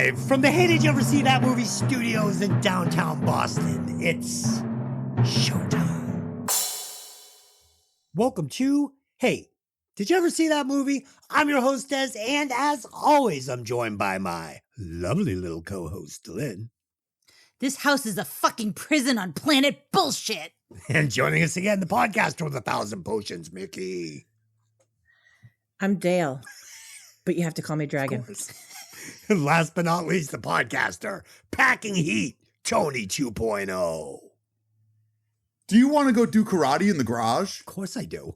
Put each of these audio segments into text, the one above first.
Live from the Hey Did You Ever See That Movie studios in downtown Boston, it's showtime. Welcome to Hey, Did You Ever See That Movie? I'm your host, Des, and as always, I'm joined by my lovely little co-host, Delynn. This house is a fucking prison on planet bullshit. And joining us again, the podcaster with 1,000 potions, Mikki. I'm Dale, but you have to call me Dragon. And last but not least, the podcaster, packing heat, Tony 2.0. Do you want to go do karate in the garage? Of course I do.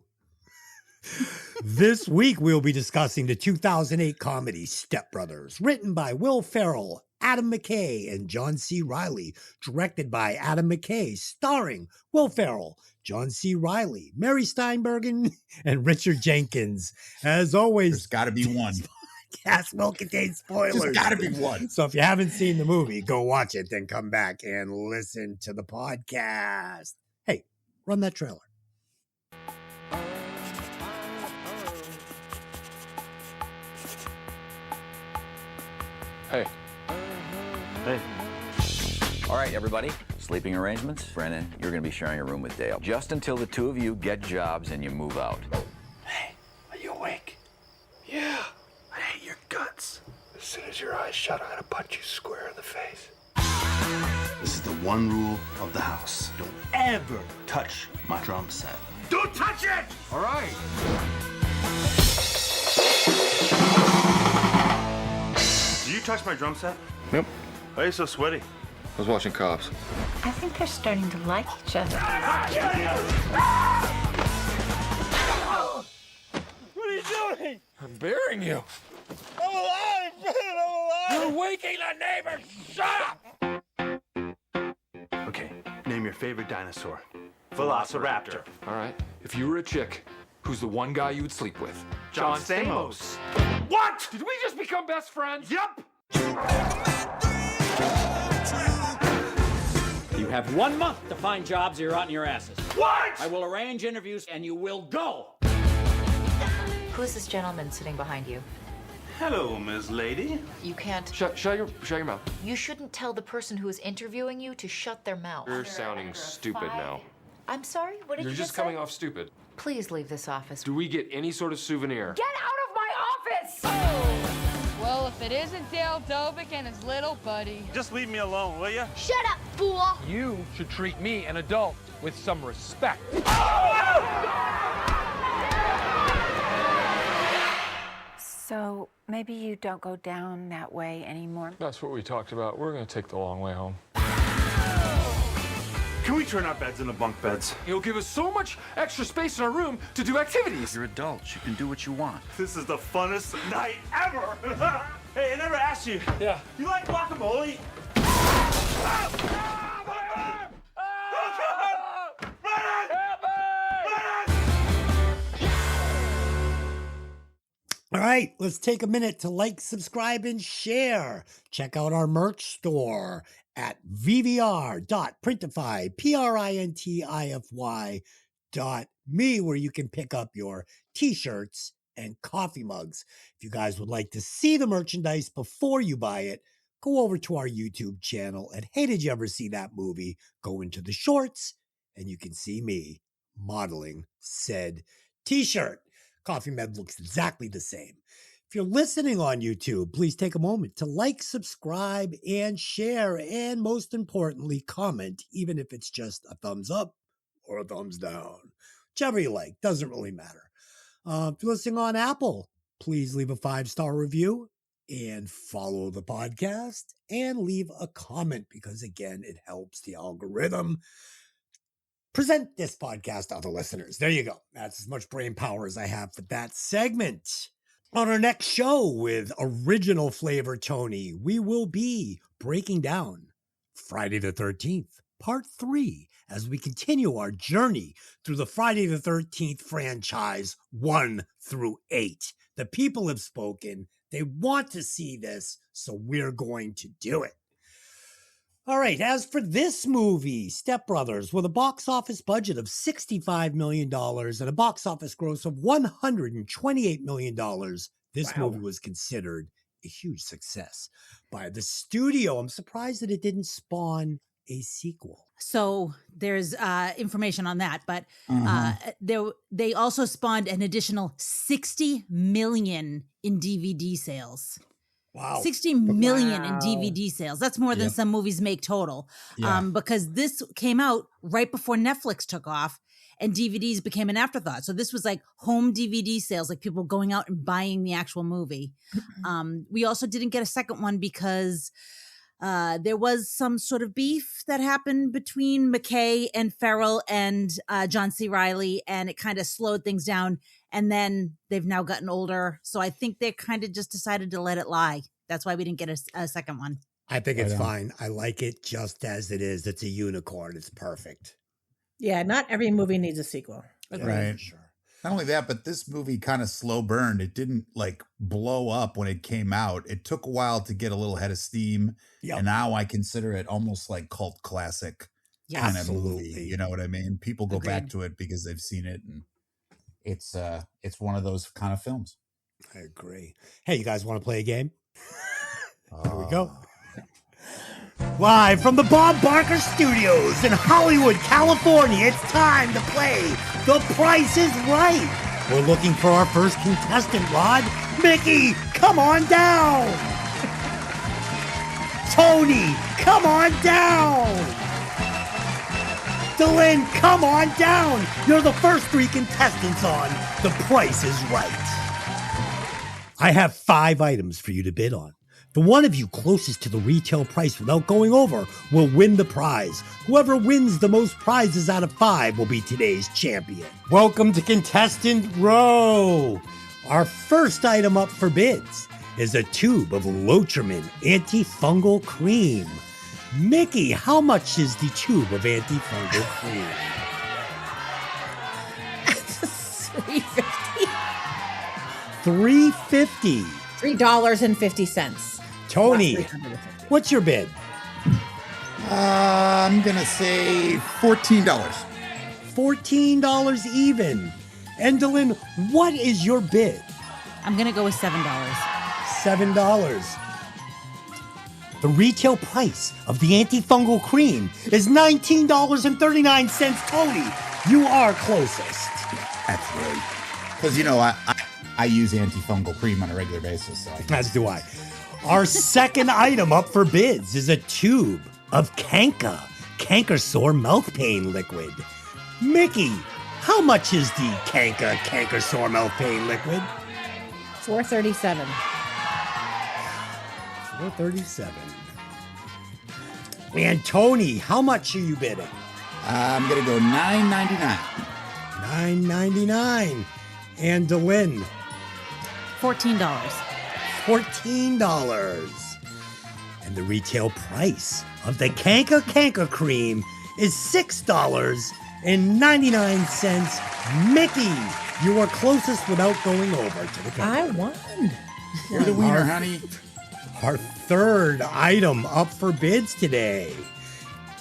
This week, we'll be discussing the 2008 comedy Stepbrothers, written by Will Ferrell, Adam McKay, and John C. Reilly, directed by Adam McKay, starring Will Ferrell, John C. Reilly, Mary Steinbergen, and Richard Jenkins. As always, There's got to be one. Cast will contain spoilers. There's got to be one. So if you haven't seen the movie, go watch it, then come back and listen to the podcast. Hey, run that trailer. Hey. Hey. All right, everybody. Sleeping arrangements. Brennan, you're going to be sharing a room with Dale. Just until the two of you get jobs and you move out. Hey, are you awake? Yeah. I hate your guts. As soon as your eyes shut, I'm going to punch you square in the face. This is the one rule of the house. Don't ever touch my drum set. Don't touch it! All right. Did you touch my drum set? Yep. Why are you so sweaty? I was watching Cops. I think they're starting to like each other. What are you doing? I'm burying you. I'm alive, man! I'm alive! You're waking the neighbors. Shut up! Okay, name your favorite dinosaur. Velociraptor. All right. If you were a chick, who's the one guy you would sleep with? John Stamos. What? Did we just become best friends? Yup! You have 1 month to find jobs or you're out in your asses. What? I will arrange interviews and you will go. Who's this gentleman sitting behind you? Hello, Miss Lady. You can't. Shut your mouth. You shouldn't tell the person who is interviewing you to shut their mouth. You're sounding stupid now. I'm sorry? What did You're you just say? coming off stupid. Please leave this office. Do we get any sort of souvenir? Get out of my office! Well, if it isn't Dale Dovick and his little buddy. Just leave me alone, will you? Shut up, fool! You should treat me, an adult, with some respect. So, maybe you don't go down that way anymore. That's what we talked about. We're going to take the long way home. Can we turn our beds into bunk beds? It'll give us so much extra space in our room to do activities. You're adults. You can do what you want. This is the funnest night ever! Hey, I never asked you. Yeah. You like guacamole? All right, let's take a minute to like, subscribe, and share. Check out our merch store at vvr.printify.me, where you can pick up your t-shirts and coffee mugs. If you guys would like to see the merchandise before you buy it, go over to our YouTube channel and Hey, Did You Ever See That Movie? Go into the shorts and you can see me modeling said t-shirt. Coffee Med looks exactly the same. If you're listening on YouTube, please take a moment to like, subscribe, and share, and most importantly, comment, even if it's just a thumbs up or a thumbs down. Whichever you like, doesn't really matter. If you're listening on Apple, please leave a 5-star review and follow the podcast and leave a comment because, again, it helps the algorithm present this podcast to other listeners. There you go. That's as much brain power as I have for that segment. On our next show with original flavor Tony, we will be breaking down Friday the 13th, Part 3, as we continue our journey through the Friday the 13th franchise 1 through 8. The people have spoken. They want to see this, so we're going to do it. All right, as for this movie, Stepbrothers, with a box office budget of $65 million and a box office gross of $128 million, this movie was considered a huge success by the studio. I'm surprised that it didn't spawn a sequel. So there's information on that, but they also spawned an additional 60 million in DVD sales. Wow. 60 million in DVD sales. That's more than some movies make total. Because this came out right before Netflix took off and DVDs became an afterthought. So this was like home DVD sales, like people going out and buying the actual movie. We also didn't get a second one because there was some sort of beef that happened between McKay and Farrell and John C. Reilly, and it kind of slowed things down. And then they've now gotten older. So I think they kind of just decided to let it lie. That's why we didn't get a second one. I think it's fine. I like it just as it is. It's a unicorn. It's perfect. Yeah, not every movie needs a sequel. Right. Sure. Not only that, but this movie kind of slow burned. It didn't like blow up when it came out. It took a while to get a little head of steam. Yep. And now I consider it almost like cult classic kind of movie. You know what I mean? People go back to it because they've seen it, and it's one of those kind of films. I agree. Hey, you guys want to play a game? Here we go. Live from the Bob Barker Studios in Hollywood, California, it's time to play The Price is Right. We're looking for our first contestant, Rod. Mikki, come on down. Tony, come on down. Delynn, come on down. You're the first three contestants on The Price is Right. I have 5 items for you to bid on. The one of you closest to the retail price without going over will win the prize. Whoever wins the most prizes out of 5 will be today's champion. Welcome to Contestant Row. Our first item up for bids is a tube of Lotrimin antifungal cream. Mikki, how much is the tube of antifungal cream? $3.50. $3.50. $3.50. Tony, what's your bid? I'm going to say $14. $14 even. And Delynn, what is your bid? I'm going to go with $7. $7. The retail price of the antifungal cream is $19.39. Tony, you are closest. That's right. Because, you know, I use antifungal cream on a regular basis. So As do I. Our second item up for bids is a tube of canker sore mouth pain liquid. Mikki, how much is the canker sore mouth pain liquid? $4.37. $4.37. And Tony, how much are you bidding? I'm going to go $9.99. $9.99. And Delynn? $14. $14. And the retail price of the canker cream is $6.99. Mikki, you are closest without going over to the counter. I won. You're the winner, honey. Our third item up for bids today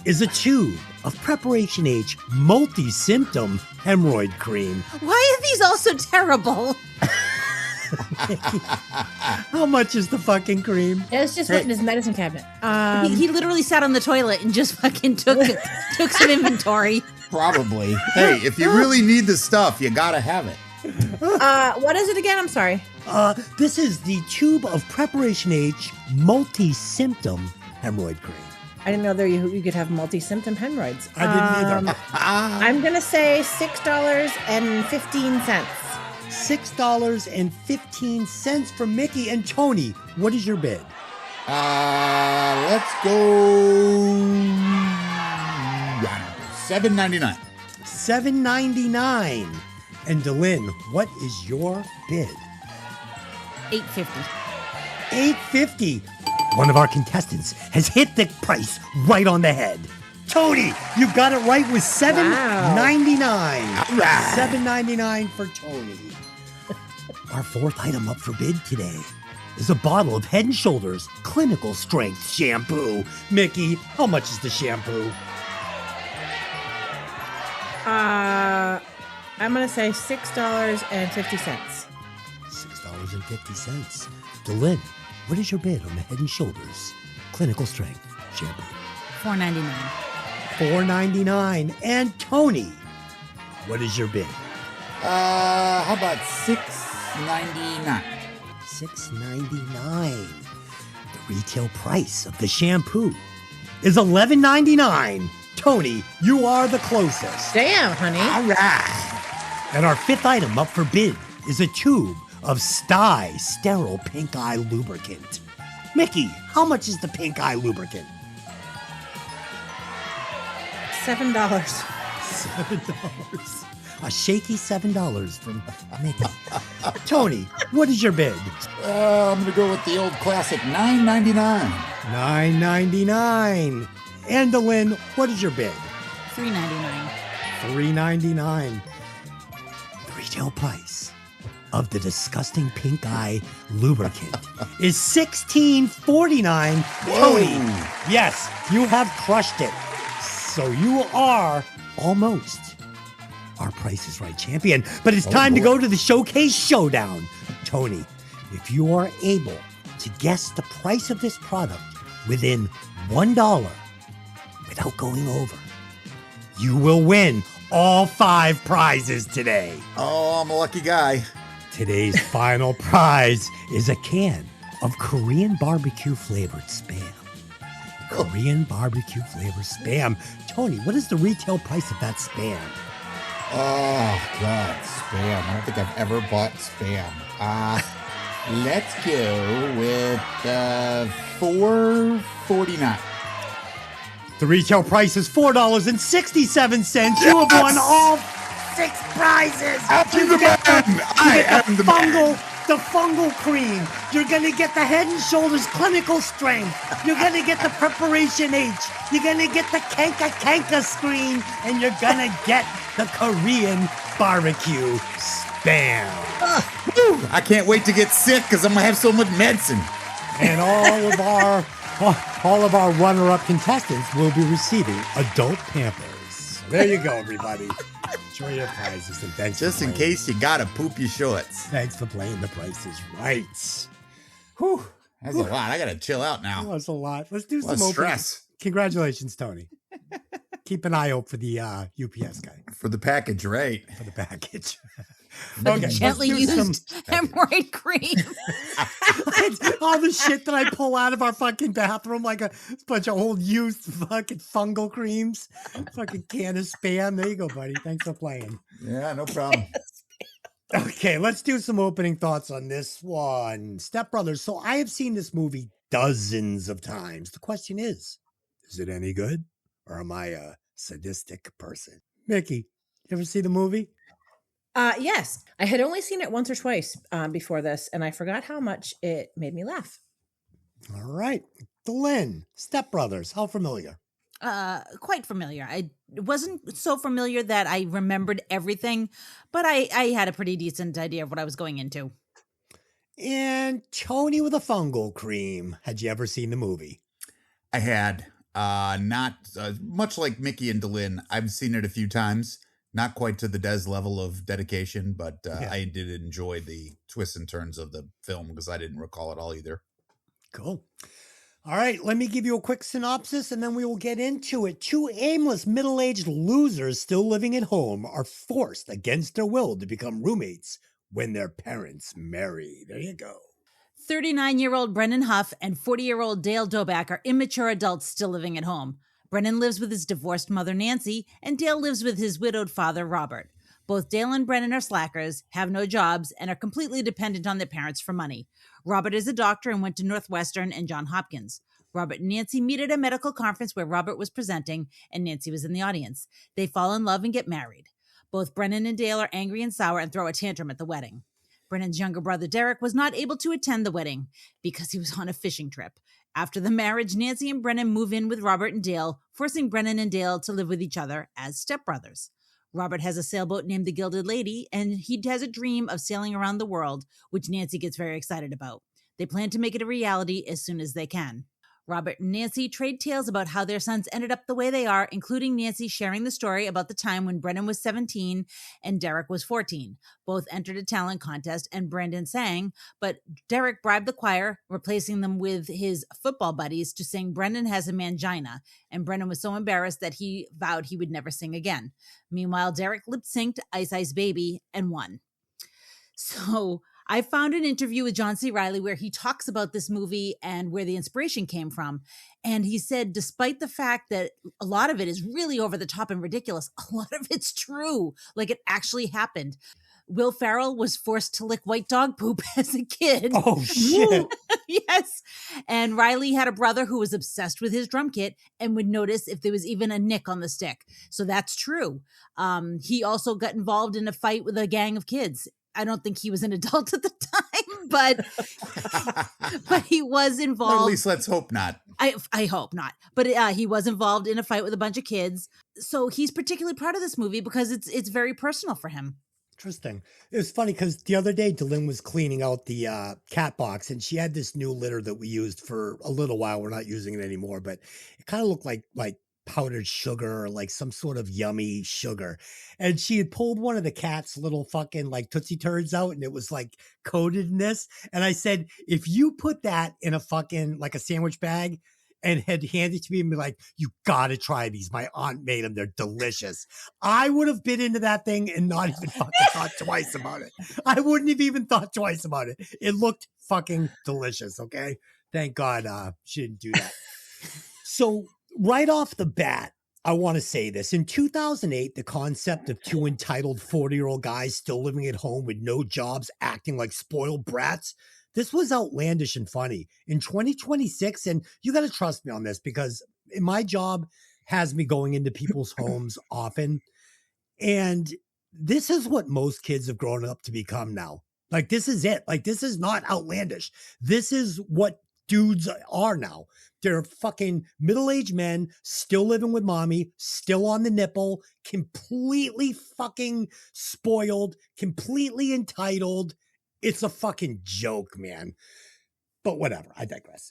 is a tube of Preparation H multi-symptom hemorrhoid cream. Why are these all so terrible? How much is the fucking cream? It's just went in his medicine cabinet. He literally sat on the toilet and just fucking took some inventory. Probably. Hey, if you really need the stuff, you gotta have it. What is it again? I'm sorry. This is the tube of Preparation H multi-symptom hemorrhoid cream. I didn't know you could have multi-symptom hemorrhoids. I didn't either. I'm going to say $6.15. $6.15 for Mikki. And Tony, what is your bid? Let's go $7.99. $7.99. And Delynn, what is your bid? $8.50. $8.50. One of our contestants has hit the price right on the head. Tony, you got it right with $7.99. Right. $7.99 for Tony. Our fourth item up for bid today is a bottle of Head & Shoulders clinical strength shampoo. Mikki, how much is the shampoo? I'm going to say $6.50. $6.50. Delynn, what is your bid on the Head & Shoulders Clinical Strength Shampoo? $4.99. $4.99. And Tony, what is your bid? How about $6.99? $6.99. The retail price of the shampoo is $11.99. Tony, you are the closest. Damn, honey. All right. And our fifth item up for bid is a tube of Stye Sterile Pink Eye Lubricant. Mikki, how much is the pink eye lubricant? $7. $7. A shaky $7 from Mikki. Tony, what is your bid? I'm going to go with the old classic $9.99. $9.99. And Delynn, what is your bid? $3.99. $3.99. The retail price of the disgusting pink eye lubricant is $16.49. Tony, yes, you have crushed it. So you are almost our Price is Right champion. But it's time to go to the Showcase Showdown. Tony, if you are able to guess the price of this product within $1 without going over, you will win all 5 prizes today. Oh, I'm a lucky guy. Today's final prize is a can of Korean barbecue flavored Spam. Korean barbecue flavored Spam. Tony, what is the retail price of that Spam? Oh, God, Spam. I don't think I've ever bought Spam. Let's go with $4.49. The retail price is $4.67. You have won all 6 prizes. I'm the man. I am the man. The fungal cream. You're going to get the Head & Shoulders Clinical Strength. You're going to get the Preparation H. You're going to get the Kanka screen. And you're going to get the Korean barbecue Spam. I can't wait to get sick because I'm going to have so much medicine. And all of our runner-up contestants will be receiving adult Pampers. There you go, everybody. Enjoy your prizes and thanks just for in case you gotta poop your shorts. Thanks for playing The Price is Right. Whew. That's a lot. I gotta chill out now. That's a lot. Let's do some stress. Congratulations, Tony. Keep an eye out for the UPS guy. For the package, right? For the package. Okay, gently used hemorrhoid cream. All the shit that I pull out of our fucking bathroom, like a bunch of old used fucking fungal creams. Fucking can of Spam. There you go, buddy. Thanks for playing. Yeah, no problem. Okay, let's do some opening thoughts on this one. Stepbrothers. So I have seen this movie dozens of times. The question is it any good? Or am I a sadistic person? Mikki, you ever see the movie? Yes. I had only seen it once or twice before this, and I forgot how much it made me laugh. All right. Delynn, Stepbrothers, how familiar? Quite familiar. I wasn't so familiar that I remembered everything, but I had a pretty decent idea of what I was going into. And Tony with a fungal cream. Had you ever seen the movie? I had. Not much like Mikki and Delynn. I've seen it a few times. Not quite to the Des level of dedication, but I did enjoy the twists and turns of the film because I didn't recall it all either. Cool. All right, let me give you a quick synopsis and then we will get into it. 2 aimless middle-aged losers still living at home are forced against their will to become roommates when their parents marry. There you go. 39-year-old Brennan Huff and 40-year-old Dale Doback are immature adults still living at home. Brennan lives with his divorced mother, Nancy, and Dale lives with his widowed father, Robert. Both Dale and Brennan are slackers, have no jobs, and are completely dependent on their parents for money. Robert is a doctor and went to Northwestern and Johns Hopkins. Robert and Nancy meet at a medical conference where Robert was presenting and Nancy was in the audience. They fall in love and get married. Both Brennan and Dale are angry and sour and throw a tantrum at the wedding. Brennan's younger brother, Derek, was not able to attend the wedding because he was on a fishing trip. After the marriage, Nancy and Brennan move in with Robert and Dale, forcing Brennan and Dale to live with each other as stepbrothers. Robert has a sailboat named the Gilded Lady, and he has a dream of sailing around the world, which Nancy gets very excited about. They plan to make it a reality as soon as they can. Robert and Nancy trade tales about how their sons ended up the way they are, including Nancy sharing the story about the time when Brennan was 17 and Derek was 14. Both entered a talent contest and Brandon sang, but Derek bribed the choir, replacing them with his football buddies to sing Brennan Has a Mangina, and Brennan was so embarrassed that he vowed he would never sing again. Meanwhile, Derek lip-synced Ice Ice Baby and won. So I found an interview with John C. Reilly where he talks about this movie and where the inspiration came from. And he said, despite the fact that a lot of it is really over the top and ridiculous, a lot of it's true. Like, it actually happened. Will Ferrell was forced to lick white dog poop as a kid. Oh, shit. Yes. And Riley had a brother who was obsessed with his drum kit and would notice if there was even a nick on the stick. So that's true. He also got involved in a fight with a gang of kids. I don't think he was an adult at the time, but he was involved. Or at least let's hope not. I hope not. But he was involved in a fight with a bunch of kids. So he's particularly proud of this movie because it's very personal for him. Interesting. It was funny because the other day Delynn was cleaning out the cat box and she had this new litter that we used for a little while. We're not using it anymore, but it kind of looked like powdered sugar or like some sort of yummy sugar. And she had pulled one of the cat's little fucking like Tootsie Turds out and it was like coated in this. And I said, if you put that in a fucking like a sandwich bag and had handed it to me and be like, you gotta try these. My aunt made them. They're delicious. I would have been into that thing and not even fucking thought twice about it. I wouldn't have even thought twice about it. It looked fucking delicious. Okay. Thank God she didn't do that. So right off the bat, I want to say this. In 2008, the concept of two entitled 40-year-old guys still living at home with no jobs, acting like spoiled brats, this was outlandish and funny. In 2026, and you got to trust me on this because my job has me going into people's homes often. And this is what most kids have grown up to become now. Like, this is it. Like, this is not outlandish. This is what dudes are now. They're fucking middle-aged men, still living with mommy, still on the nipple, completely fucking spoiled, completely entitled. It's a fucking joke, man. But whatever, I digress.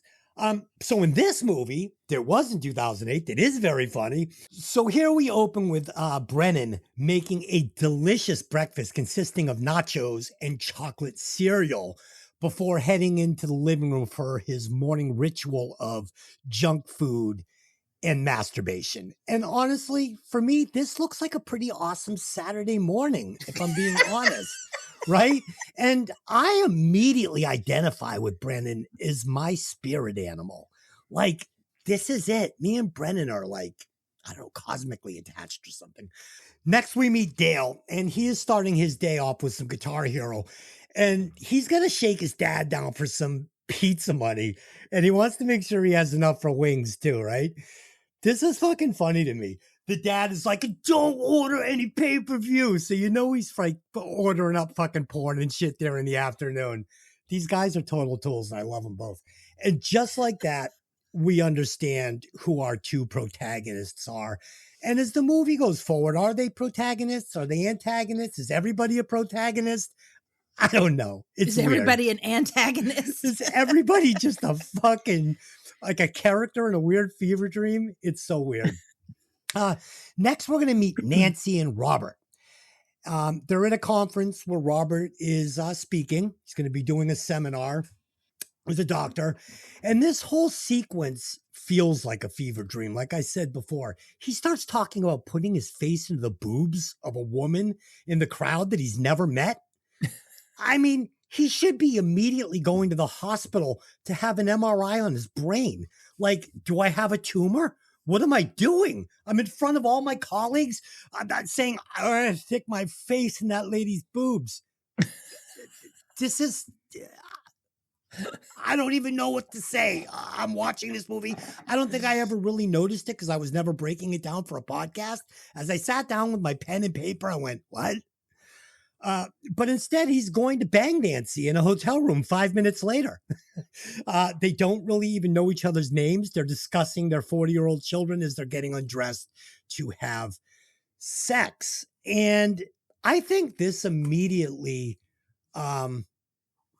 So in this movie, there was in 2008, that is very funny. So here we open with Brennan making a delicious breakfast consisting of nachos and chocolate cereal before heading into the living room for his morning ritual of junk food and masturbation. And honestly, for me, this looks like a pretty awesome Saturday morning, if I'm being honest, right? And I immediately identify with Brennan as my spirit animal. Like, this is it. Me and Brennan are like, I don't know, cosmically attached or something. Next, we meet Dale, and he is starting his day off with some Guitar Hero. And he's going to shake his dad down for some pizza money. And he wants to make sure he has enough for wings too, right? This is fucking funny to me. The dad is like, don't order any pay-per-view. So you know he's like ordering up fucking porn and shit there in the afternoon. These guys are total tools and I love them both. And just like that, we understand who our two protagonists are. And as the movie goes forward, are they protagonists? Are they antagonists? Is everybody a protagonist? I don't know. Is everybody an antagonist? Is everybody just a fucking, like a character in a weird fever dream? It's so weird. Next, we're going to meet Nancy and Robert. They're at a conference where Robert is speaking. He's going to be doing a seminar with a doctor. And this whole sequence feels like a fever dream. Like I said before, he starts talking about putting his face into the boobs of a woman in the crowd that he's never met. I mean, he should be immediately going to the hospital to have an MRI on his brain. Like, do I have a tumor? What am I doing? I'm in front of all my colleagues. I'm not saying I want to stick my face in that lady's boobs. This is, I don't even know what to say. I'm watching this movie. I don't think I ever really noticed it because I was never breaking it down for a podcast. As I sat down with my pen and paper, I went, what? But instead, he's going to bang Nancy in a hotel room 5 minutes later. They don't really even know each other's names. They're discussing their 40-year-old children as they're getting undressed to have sex. And I think this immediately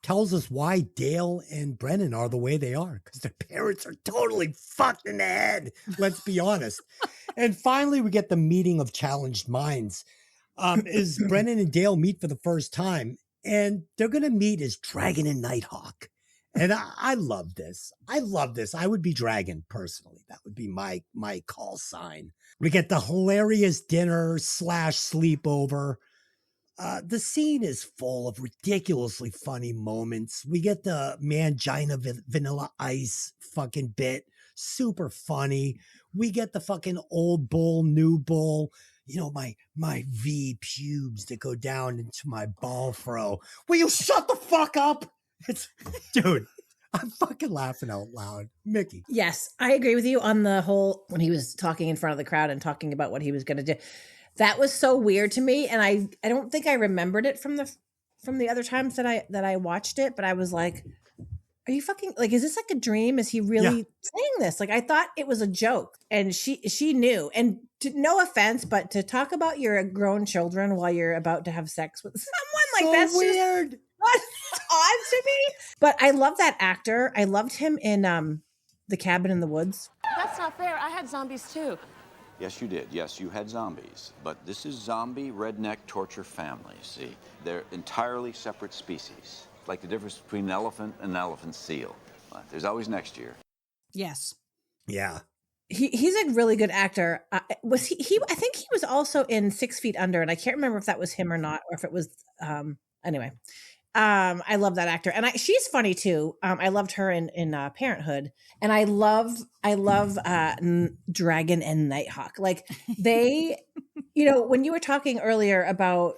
tells us why Dale and Brennan are the way they are, because their parents are totally fucked in the head. Let's be honest. And finally, we get the meeting of challenged minds. As Brennan and Dale meet for the first time, and they're going to meet as Dragon and Nighthawk. And I love this. I love this. I would be Dragon personally. That would be my call sign. We get the hilarious dinner / sleepover. The scene is full of ridiculously funny moments. We get the Mangina Vanilla Ice fucking bit. Super funny. We get the fucking old bull, new bull. You know, my V pubes that go down into my ball fro. Will you shut the fuck up? Dude, I'm fucking laughing out loud. Mikki. Yes, I agree with you on the whole, when he was talking in front of the crowd and talking about what he was going to do. That was so weird to me. And I don't think I remembered it from the other times that I watched it, but I was like, are you fucking, like, is this like a dream? Is he really saying this? Like, I thought it was a joke, and she knew. And no offense, but to talk about your grown children while you're about to have sex with someone, like, that's weird. Just odd to me. But I love that actor. I loved him in The Cabin in the Woods. That's not fair. I had zombies too. Yes, you did. Yes, you had zombies. But this is zombie redneck torture family, see? They're entirely separate species. Like the difference between an elephant and an elephant seal. There's always next year. Yes. Yeah. He's a really good actor. Was he? I think he was also in 6 Feet Under, and I can't remember if that was him or not, or if it was. Anyway, I love that actor, and she's funny too. I loved her in Parenthood, and I love Dragon and Nighthawk. Like they, when you were talking earlier about.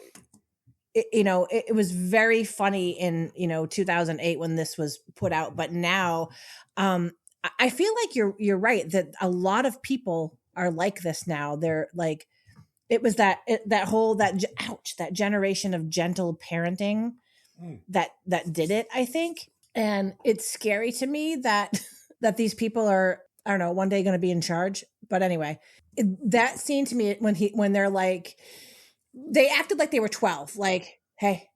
It was very funny in 2008 when this was put out, but now I feel like you're right that a lot of people are like this now. They're like, it was that generation of gentle parenting that did it, I think. And it's scary to me that these people are, I don't know, one day going to be in charge. But anyway, that scene to me when they're like, they acted like they were 12. Like, hey,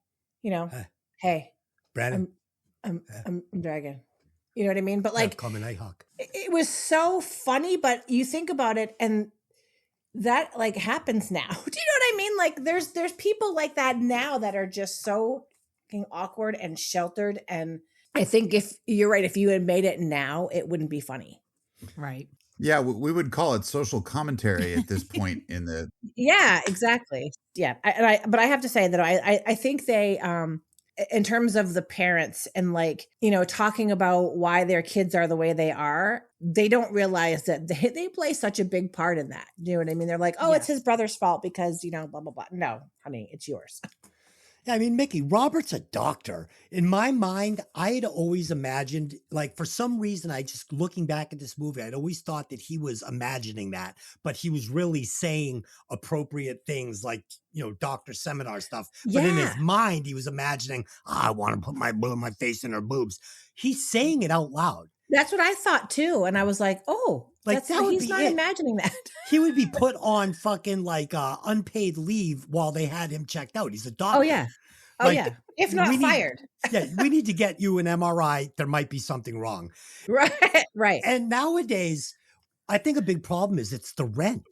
hey, Brandon, I'm Dragon. You know what I mean? But like, call me Nighthawk. It was so funny, but you think about it, and that like happens now. Do you know what I mean? Like, there's people like that now that are just so fucking awkward and sheltered. And I think if you're right, if you had made it now, it wouldn't be funny. Right. Yeah, we would call it social commentary at this point in the. Yeah, exactly. Yeah, but I have to say that I think they, in terms of the parents and like talking about why their kids are the way they are, they don't realize that they play such a big part in that. You know what I mean? They're like, oh, It's his brother's fault because blah blah blah. No, honey, it's yours. I mean, Mikki, Robert's a doctor. In my mind, I had always imagined, like, for some reason, looking back at this movie, I'd always thought that he was imagining that, but he was really saying appropriate things like, doctor seminar stuff. But in his mind, he was imagining, I want to put my face in her boobs. He's saying it out loud. That's what I thought too. And I was like, oh, like he's not imagining that. He would be put on fucking like unpaid leave while they had him checked out. He's a doctor. Oh yeah. Oh yeah. If not fired. We need to get you an MRI. There might be something wrong. Right. And nowadays, I think a big problem is it's the rent.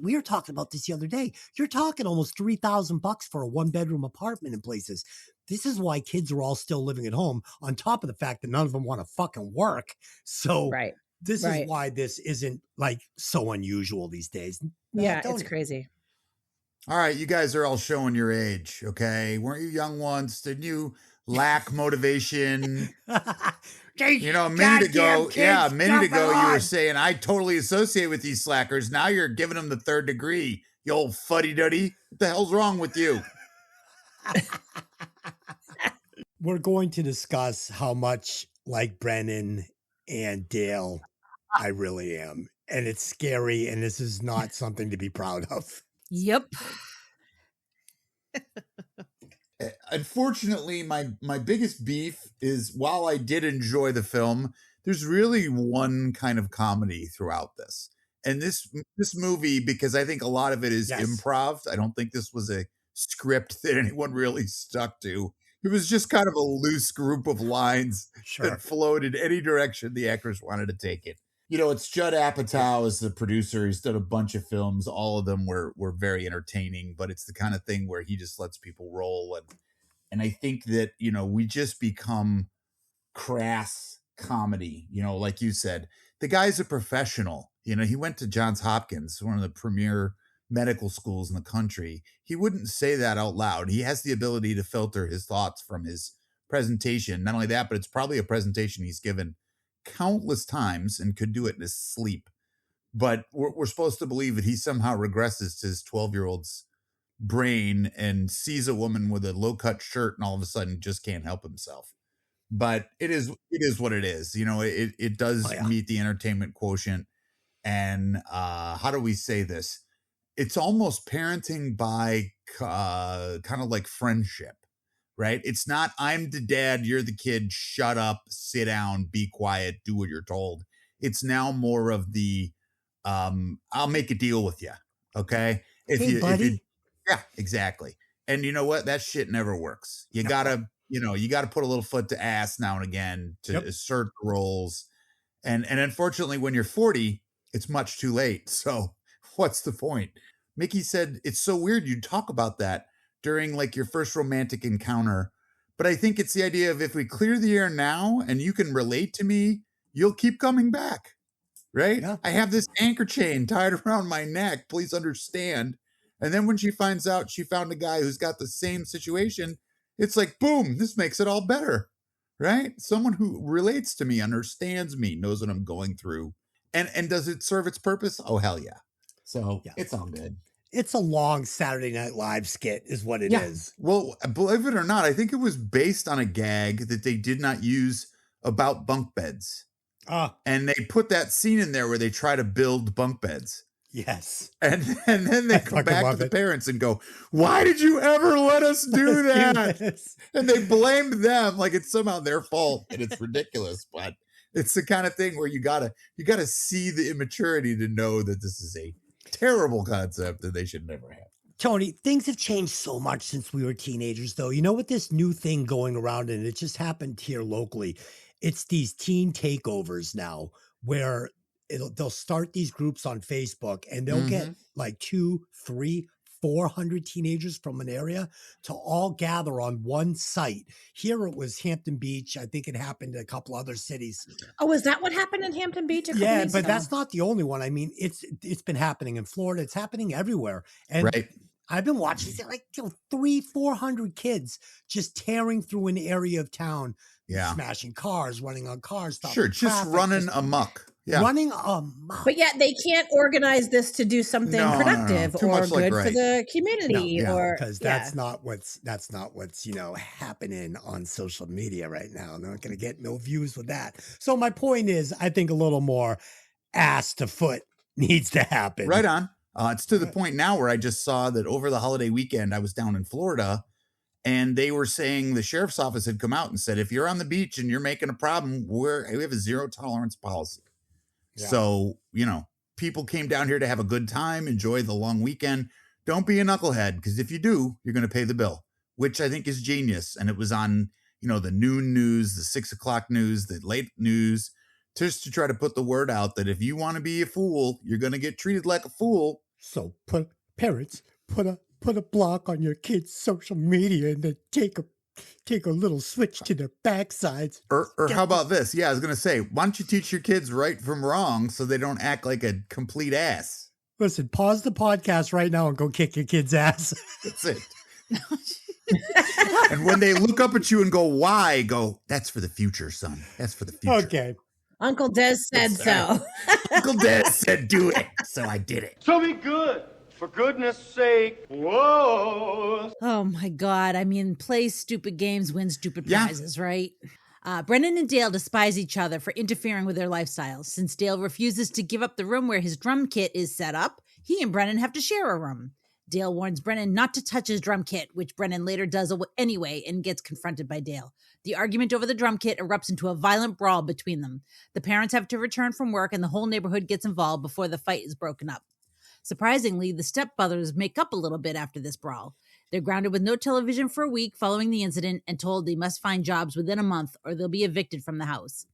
We were talking about this the other day. You're talking almost $3,000 for a 1-bedroom apartment in places. This is why kids are all still living at home, on top of the fact that none of them want to fucking work. So this is why this isn't like so unusual these days. Yeah, it's crazy. All right, you guys are all showing your age, okay? Weren't you young once? Didn't you lack motivation? A minute ago, you were saying, I totally associate with these slackers. Now you're giving them the 3rd degree, you old fuddy-duddy. What the hell's wrong with you? We're going to discuss how much like Brennan and Dale I really am. And it's scary, and this is not something to be proud of. Yep. Unfortunately, my biggest beef is, while I did enjoy the film, there's really one kind of comedy throughout this. And this movie, because I think a lot of it is improv. I don't think this was a script that anyone really stuck to. It was just kind of a loose group of lines that flowed in any direction the actors wanted to take it. You know, it's Judd Apatow as the producer. He's done a bunch of films. All of them were very entertaining, but it's the kind of thing where he just lets people roll. And I think that, you know, we just become crass comedy. You know, like you said, the guy's a professional. You know, he went to Johns Hopkins, one of the premier medical schools in the country. He wouldn't say that out loud. He has the ability to filter his thoughts from his presentation. Not only that, but it's probably a presentation he's given countless times and could do it in his sleep. But we're supposed to believe that he somehow regresses to his 12-year-old's brain and sees a woman with a low-cut shirt and all of a sudden just can't help himself. But it is what it is. You know, it does meet the entertainment quotient. And how do we say this? It's almost parenting by kind of like friendship, right? It's not, I'm the dad, you're the kid, shut up, sit down, be quiet, do what you're told. It's now more of the, I'll make a deal with you, okay? Buddy. Yeah, exactly. And you know what? That shit never works. You gotta put a little foot to ass now and again to assert the roles. And unfortunately, when you're 40, it's much too late. So what's the point? Mikki said, it's so weird you talk about that during like your first romantic encounter. But I think it's the idea of if we clear the air now and you can relate to me, you'll keep coming back, right? Yeah. I have this anchor chain tied around my neck. Please understand. And then when she finds out she found a guy who's got the same situation, it's like, boom, this makes it all better, right? Someone who relates to me, understands me, knows what I'm going through. And does it serve its purpose? Oh, hell yeah. So it's all good. It's a long Saturday Night Live skit is what it is. Well, believe it or not, I think it was based on a gag that they did not use about bunk beds. And they put that scene in there where they try to build bunk beds. Yes. And then they come back to the parents and go, why did you ever let us do that? And they blame them like it's somehow their fault. And it's ridiculous. But it's the kind of thing where you gotta see the immaturity to know that this is a terrible concept that they should never have. Tony, things have changed so much since we were teenagers, though. You know what this new thing going around, and it just happened here locally. It's these teen takeovers now where they'll start these groups on Facebook and they'll get like 200, 300, 400 teenagers from an area to all gather on one site. Here it was Hampton Beach. I think it happened in a couple other cities. Oh, is that what happened in Hampton Beach? Yeah, but that's not the only one. I mean, it's been happening in Florida. It's happening everywhere. And I've been watching like 300-400 kids just tearing through an area of town, smashing cars, running on cars. Sure, just running amok. Yeah. Running amok. But yet they can't organize this to do something productive or good for the community, because that's not what's happening on social media right now. They're not going to get no views with that. So my point is, I think a little more ass to foot needs to happen. Right on. It's to the point now where I just saw that over the holiday weekend, I was down in Florida and they were saying the sheriff's office had come out and said, if you're on the beach and you're making a problem, we have a zero tolerance policy. Yeah. So, you know, people came down here to have a good time, enjoy the long weekend. Don't be a knucklehead, because if you do, you're going to pay the bill, which I think is genius. And it was on, you know, the noon news, the 6 o'clock news, the late news, just to try to put the word out that if you want to be a fool, you're going to get treated like a fool. So parents, put a block on your kids' social media and then take a little switch to their backsides. Or how about this? Yeah, I was going to say, why don't you teach your kids right from wrong so they don't act like a complete ass? Listen, pause the podcast right now and go kick your kid's ass. That's it. And when they look up at you and go, why? Go, that's for the future, son. That's for the future. Okay. Uncle Des said so. Uncle Des said do it. So I did it. So be good. For goodness sake. Whoa. Oh, my God. I mean, play stupid games, win stupid prizes, right? Brennan and Dale despise each other for interfering with their lifestyles. Since Dale refuses to give up the room where his drum kit is set up, he and Brennan have to share a room. Dale warns Brennan not to touch his drum kit, which Brennan later does anyway and gets confronted by Dale. The argument over the drum kit erupts into a violent brawl between them. The parents have to return from work and the whole neighborhood gets involved before the fight is broken up. Surprisingly, the Stepbrothers make up a little bit after this brawl. They're grounded with no television for a week following the incident and told they must find jobs within a month or they'll be evicted from the house.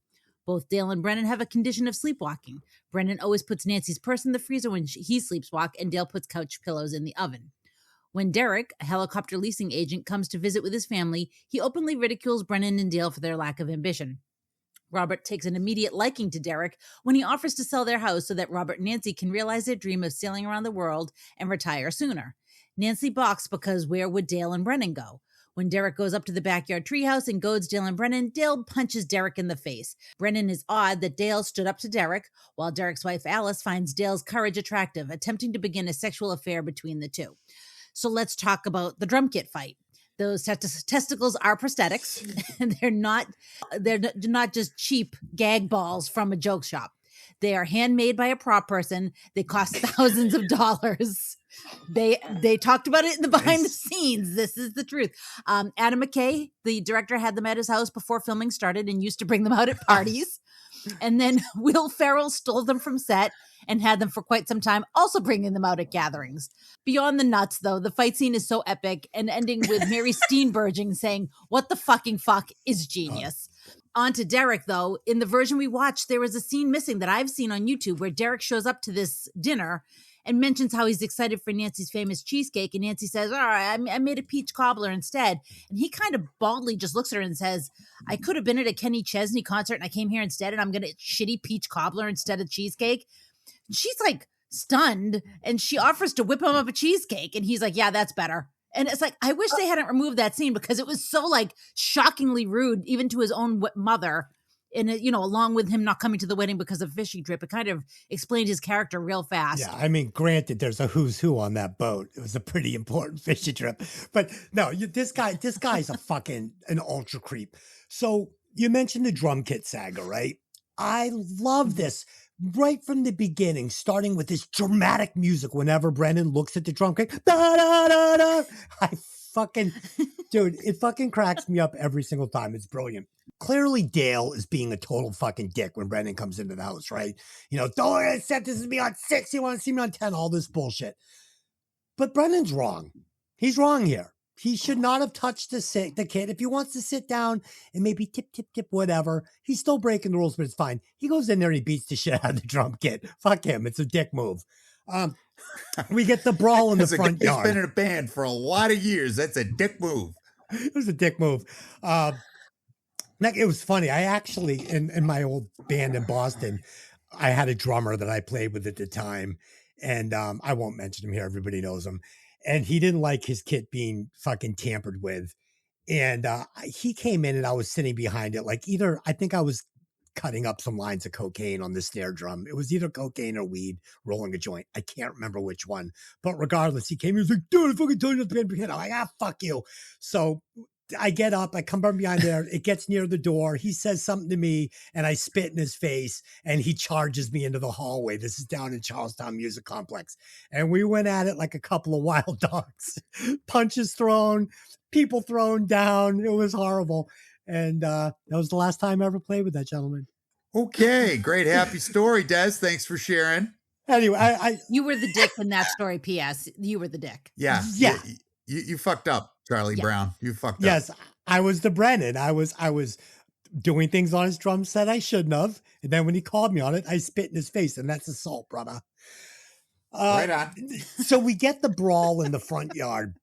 Both Dale and Brennan have a condition of sleepwalking. Brennan always puts Nancy's purse in the freezer when he sleepwalks, and Dale puts couch pillows in the oven. When Derek, a helicopter leasing agent, comes to visit with his family, he openly ridicules Brennan and Dale for their lack of ambition. Robert takes an immediate liking to Derek when he offers to sell their house so that Robert and Nancy can realize their dream of sailing around the world and retire sooner. Nancy balks because where would Dale and Brennan go? When Derek goes up to the backyard treehouse and goads Dale and Brennan, Dale punches Derek in the face. Brennan is odd that Dale stood up to Derek, while Derek's wife Alice finds Dale's courage attractive, attempting to begin a sexual affair between the two. So let's talk about the drum kit fight. Those testicles are prosthetics, and they're not just cheap gag balls from a joke shop. They are handmade by a prop person. They cost thousands of dollars. They talked about it in the behind the scenes. This is the truth. Adam McKay, the director, had them at his house before filming started and used to bring them out at parties. And then Will Ferrell stole them from set and had them for quite some time, also bringing them out at gatherings. Beyond the nuts, though, the fight scene is so epic and ending with Mary Steenburgen saying, "What the fucking fuck" is genius. On to Derek, though. In the version we watched, there was a scene missing that I've seen on YouTube where Derek shows up to this dinner and mentions how he's excited for Nancy's famous cheesecake. And Nancy says, "All right, I made a peach cobbler instead." And he kind of baldly just looks at her and says, "I could have been at a Kenny Chesney concert and I came here instead and I'm going to eat shitty peach cobbler instead of cheesecake." And she's like stunned and she offers to whip him up a cheesecake. And he's like, "Yeah, that's better." And it's like, I wish they hadn't removed that scene because it was so like shockingly rude, even to his own mother. And, along with him not coming to the wedding because of fishing trip, it kind of explained his character real fast. Yeah, I mean, granted, there's a who's who on that boat. It was a pretty important fishing trip. But no, this guy's an ultra creep. So you mentioned the drum kit saga, right? I love this right from the beginning, starting with this dramatic music whenever Brennan looks at the drum kit. Da, da, da, da. Dude, it fucking cracks me up every single time. It's brilliant. Clearly, Dale is being a total fucking dick when Brennan comes into the house, right? Don't accept this is me on 6. You want to see me on 10, all this bullshit. But Brennan's wrong. He's wrong here. He should not have touched the kid. If he wants to sit down and maybe tip, whatever, he's still breaking the rules, but it's fine. He goes in there and he beats the shit out of the drum kit. Fuck him. It's a dick move. We get the brawl in the front yard. He's been in a band for a lot of years. That's a dick move. It was a dick move. It was funny. I actually, in my old band in Boston, I had a drummer that I played with at the time. And I won't mention him here. Everybody knows him. And he didn't like his kit being fucking tampered with. And he came in and I was sitting behind it. Like I think I was cutting up some lines of cocaine on the snare drum. It was either cocaine or weed, rolling a joint. I can't remember which one. But regardless, he came, he was like, "Dude, I fucking told you not to be." I'm like, fuck you. So I get up, I come from behind there. It gets near the door. He says something to me and I spit in his face and he charges me into the hallway. This is down in Charlestown Music Complex. And we went at it like a couple of wild dogs. Punches thrown, people thrown down. It was horrible. And that was the last time I ever played with that gentleman. Okay, great happy story, Des. Thanks for sharing. Anyway, you were the dick in that story. P.S. You were the dick. Yeah. You fucked up, Charlie Brown. You fucked up. Yes, I was the Brennan. I was doing things on his drum set I shouldn't have. And then when he called me on it, I spit in his face, and that's assault, brother. Right on. So we get the brawl in the front yard.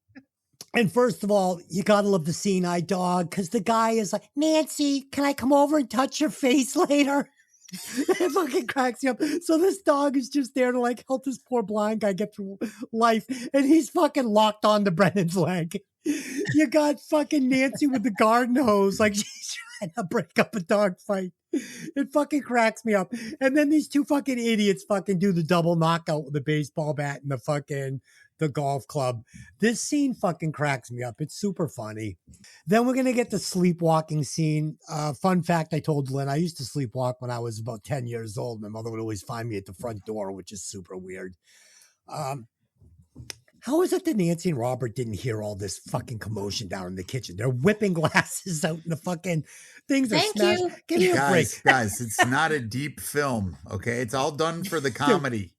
And first of all, you gotta love the seeing-eye dog, because the guy is like, "Nancy, can I come over and touch your face later?" It fucking cracks you up. So this dog is just there to like help this poor blind guy get through life, and he's fucking locked on to Brennan's leg. You got fucking Nancy with the garden hose, like she's trying to break up a dog fight. It fucking cracks me up. And then these two fucking idiots fucking do the double knockout with the baseball bat and the golf club. This scene fucking cracks me up. It's super funny. Then we're going to get the sleepwalking scene. Fun fact, I told Delynn, I used to sleepwalk when I was about 10 years old. My mother would always find me at the front door, which is super weird. How is it that Nancy and Robert didn't hear all this fucking commotion down in the kitchen? They're whipping glasses out in the fucking things. Are smashed. Give me a break. Guys, it's not a deep film, okay? It's all done for the comedy.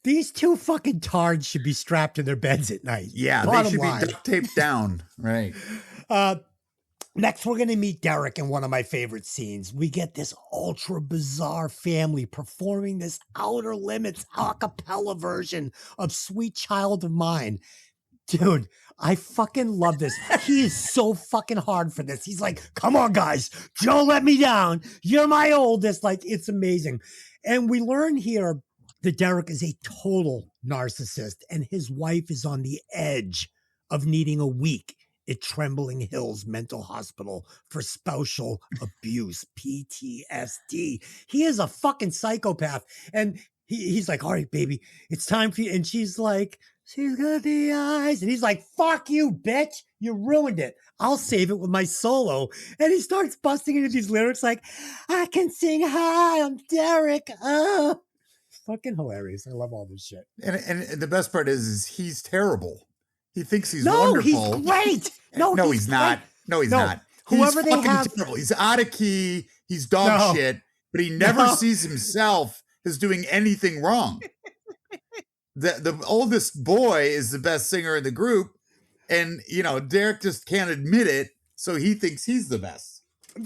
These two fucking tards should be strapped to their beds at night. Yeah, Bottom they should line. be duct taped down. Right. Next, we're going to meet Derek in one of my favorite scenes. We get this ultra bizarre family performing this Outer Limits a cappella version of Sweet Child of Mine. Dude, I fucking love this. He is so fucking hard for this. He's like, come on, guys. Don't let me down. You're my oldest. Like, it's amazing. And we learn here that Derek is a total narcissist and his wife is on the edge of needing a week at Trembling Hills Mental Hospital for spousal abuse, PTSD. He is a fucking psychopath. And he's like, all right, baby, it's time for you. And she's like, she's got the eyes. And he's like, fuck you, bitch. You ruined it. I'll save it with my solo. And he starts busting into these lyrics like, I can sing high, I'm Derek. Oh, fucking hilarious. I love all this shit. And the best part is he's terrible. He thinks he's wonderful. He's great. No, he's not. No, he's not. Whoever he's they have, terrible. He's out of key. He's dog shit. But he never sees himself as doing anything wrong. The oldest boy is the best singer in the group, and Derek just can't admit it, so he thinks he's the best.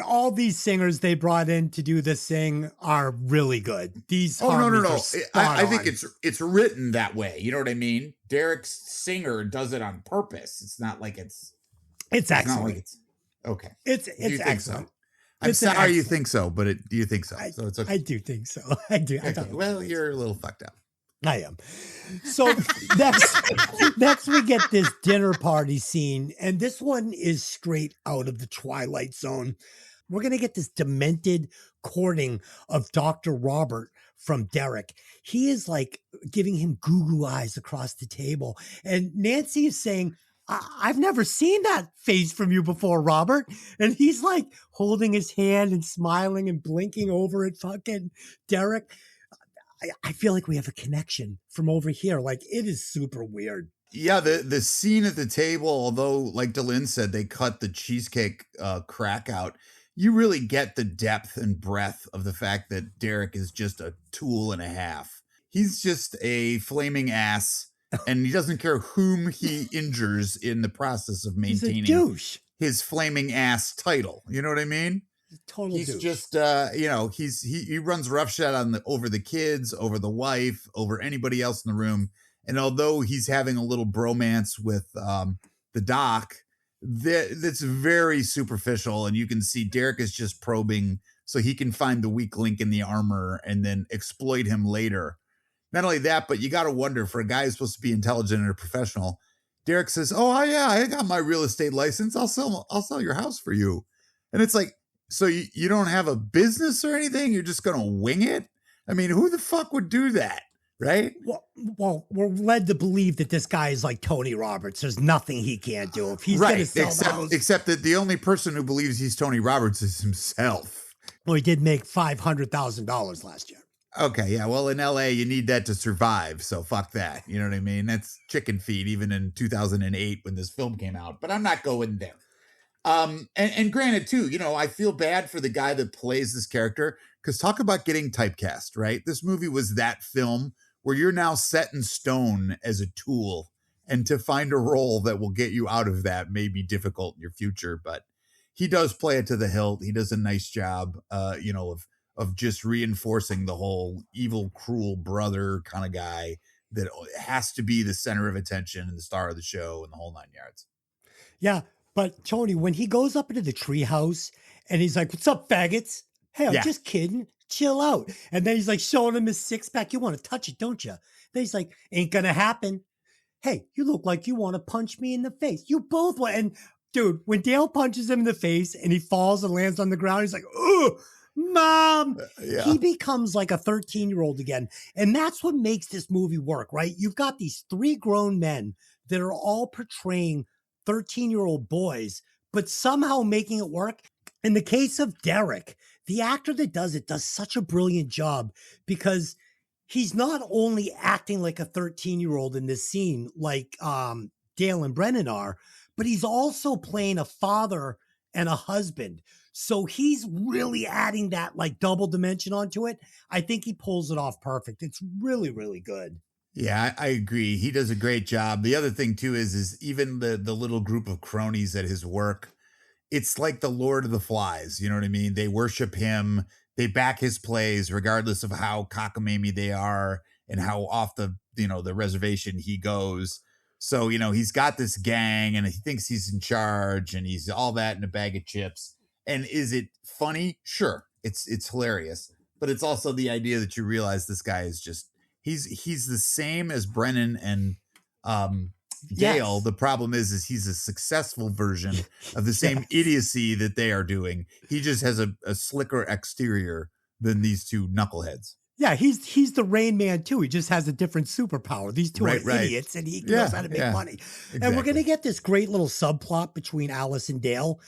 All these singers they brought in to do this thing are really good. These no. I think on. it's written that way. You know what I mean? Derek's singer does it on purpose. It's not like it's excellent. Not like okay. It's excellent. So? I'm sorry you think so, but do you think so? So it's okay. I do think so. I do. Okay. Well, you're a little fucked up. I am. So next we get this dinner party scene, and this one is straight out of the Twilight Zone. We're going to get this demented courting of Dr. Robert from Derek. He is like giving him goo-goo eyes across the table. And Nancy is saying, I've never seen that face from you before, Robert. And he's like holding his hand and smiling and blinking over at fucking Derek. I feel like we have a connection from over here. Like, it is super weird. Yeah, the scene at the table, although, like Delynn said, they cut the cheesecake crack out, you really get the depth and breadth of the fact that Derek is just a tool and a half. He's just a flaming ass, and he doesn't care whom he injures in the process of maintaining his flaming ass title. You know what I mean? Total he's douche. Just he runs roughshod over the kids, over the wife, over anybody else in the room. And although he's having a little bromance with the doc, that's very superficial, and you can see Derek is just probing so he can find the weak link in the armor and then exploit him later. Not only that, but you got to wonder, for a guy who's supposed to be intelligent and a professional, Derek says, "Oh yeah, I got my real estate license. I'll sell your house for you." And it's like, so you don't have a business or anything? You're just going to wing it? I mean, who the fuck would do that? Right? Well, we're led to believe that this guy is like Tony Roberts. There's nothing he can't do. If he's going to sell the house. Except that the only person who believes he's Tony Roberts is himself. Well, he did make $500,000 last year. Okay, yeah. Well, in LA, you need that to survive. So fuck that. You know what I mean? That's chicken feed, even in 2008 when this film came out. But I'm not going there. And granted too, I feel bad for the guy that plays this character, because talk about getting typecast, right? This movie was that film where you're now set in stone as a tool, and to find a role that will get you out of that may be difficult in your future, but he does play it to the hilt. He does a nice job, of just reinforcing the whole evil, cruel brother kind of guy that has to be the center of attention and the star of the show and the whole 9 yards. Yeah. But Tony, when he goes up into the treehouse and he's like, "What's up, faggots? Hey, I'm just kidding. Chill out." And then he's like showing him his six pack. "You want to touch it, don't you?" Then he's like, "Ain't gonna happen." "Hey, you look like you want to punch me in the face. You both want." And dude, when Dale punches him in the face and he falls and lands on the ground, he's like, "Oh, Mom." He becomes like a 13-year-old again. And that's what makes this movie work, right? You've got these three grown men that are all portraying 13-year-old boys, but somehow making it work. In the case of Derek, the actor that does it does such a brilliant job, because he's not only acting like a 13-year-old in this scene, like Dale and Brennan are, but he's also playing a father and a husband. So he's really adding that like double dimension onto it. I think he pulls it off perfect. It's really, really good. Yeah, I agree. He does a great job. The other thing too is even the little group of cronies at his work, it's like the Lord of the Flies. You know what I mean? They worship him. They back his plays, regardless of how cockamamie they are and how off the reservation he goes. So, he's got this gang and he thinks he's in charge and he's all that in a bag of chips. And is it funny? Sure. It's hilarious. But it's also the idea that you realize this guy is just, he's the same as Brennan and Dale. Yes. The problem is he's a successful version of the same idiocy that they are doing. He just has a slicker exterior than these two knuckleheads. Yeah, he's the Rain Man too. He just has a different superpower. These two are idiots, and he knows how to make money. Exactly. And we're gonna get this great little subplot between Alice and Dale.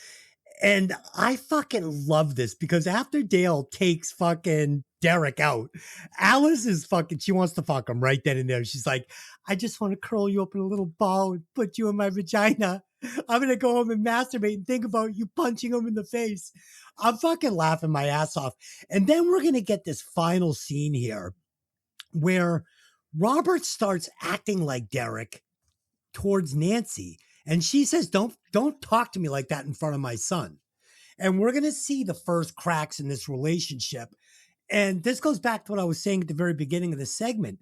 And I fucking love this because after Dale takes fucking Derek out, Alice is she wants to fuck him right then and there. She's like, I just want to curl you up in a little ball and put you in my vagina. I'm going to go home and masturbate and think about you punching him in the face. I'm fucking laughing my ass off. And then we're going to get this final scene here where Robert starts acting like Derek towards Nancy. And she says, don't talk to me like that in front of my son. And we're going to see the first cracks in this relationship. And this goes back to what I was saying at the very beginning of the segment.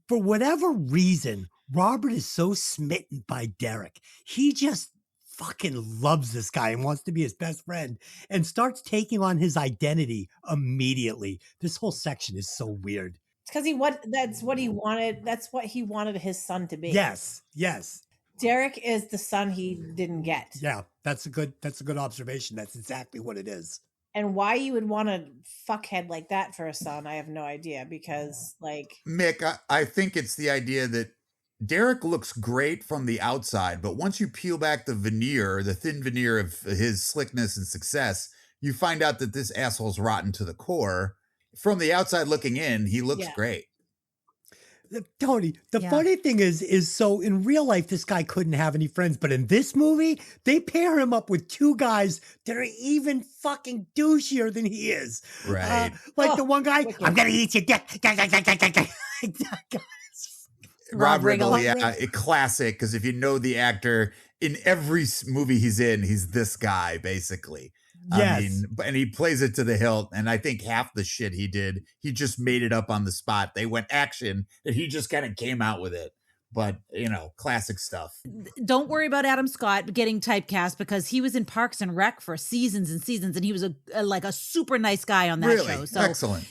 For whatever reason, Robert is so smitten by Derek. He just fucking loves this guy and wants to be his best friend and starts taking on his identity immediately. This whole section is so weird. It's because that's what he wanted. That's what he wanted his son to be. Yes. Derek is the son he didn't get. Yeah, that's a good observation. That's exactly what it is. And why you would want a fuckhead like that for a son, I have no idea. Because, Mick, I think it's the idea that Derek looks great from the outside, but once you peel back the thin veneer of his slickness and success, you find out that this asshole's rotten to the core. From the outside looking in, he looks great. Tony, the funny thing is so in real life, this guy couldn't have any friends, but in this movie, they pair him up with two guys that are even fucking douchier than he is. Right. The one guy, I'm going to eat your dick. Rob Riggle, a classic, because if you know the actor, in every movie he's in, he's this guy, basically. Yes. I mean, and he plays it to the hilt. And I think half the shit he did, he just made it up on the spot. They went action and he just kind of came out with it. But, classic stuff. Don't worry about Adam Scott getting typecast because he was in Parks and Rec for seasons and seasons. And he was a super nice guy on that show. So, excellent.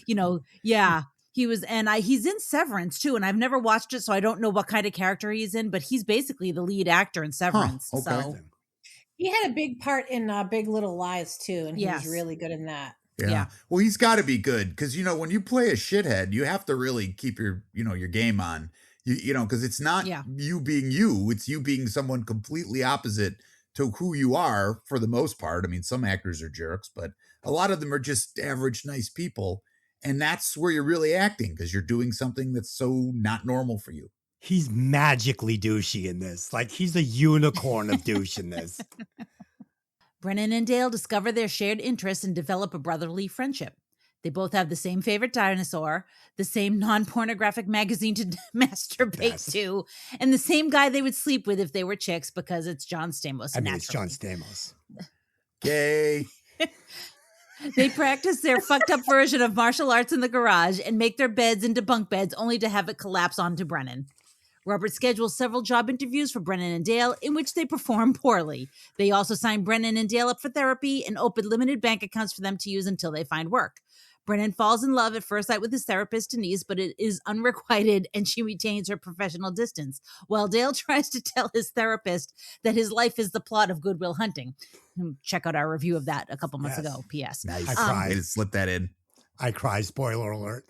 He was, and he's in Severance too. And I've never watched it, so I don't know what kind of character he's in, but he's basically the lead actor in Severance. Okay. So. he had a bbig part in Big Little Lies too, and he was really good in that. Yeah. Well, he's got to be good because when you play a shithead, you have to really keep your your game on. Because it's not you being you; it's you being someone completely opposite to who you are for the most part. I mean, some actors are jerks, but a lot of them are just average, nice people, and that's where you're really acting because you're doing something that's so not normal for you. He's magically douchey in this. Like he's a unicorn of douche in this. Brennan and Dale discover their shared interests and develop a brotherly friendship. They both have the same favorite dinosaur, the same non-pornographic magazine to masturbate to, and the same guy they would sleep with if they were chicks because it's John Stamos. I mean, it's John Stamos. Gay. They practice their fucked up version of martial arts in the garage and make their beds into bunk beds only to have it collapse onto Brennan. Robert schedules several job interviews for Brennan and Dale, in which they perform poorly. They also sign Brennan and Dale up for therapy and open limited bank accounts for them to use until they find work. Brennan falls in love at first sight with his therapist, Denise, but it is unrequited and she retains her professional distance, while Dale tries to tell his therapist that his life is the plot of Good Will Hunting. Check out our review of that a couple months ago, P.S. Nice. I cried. Just slip that in. I cry, spoiler alert.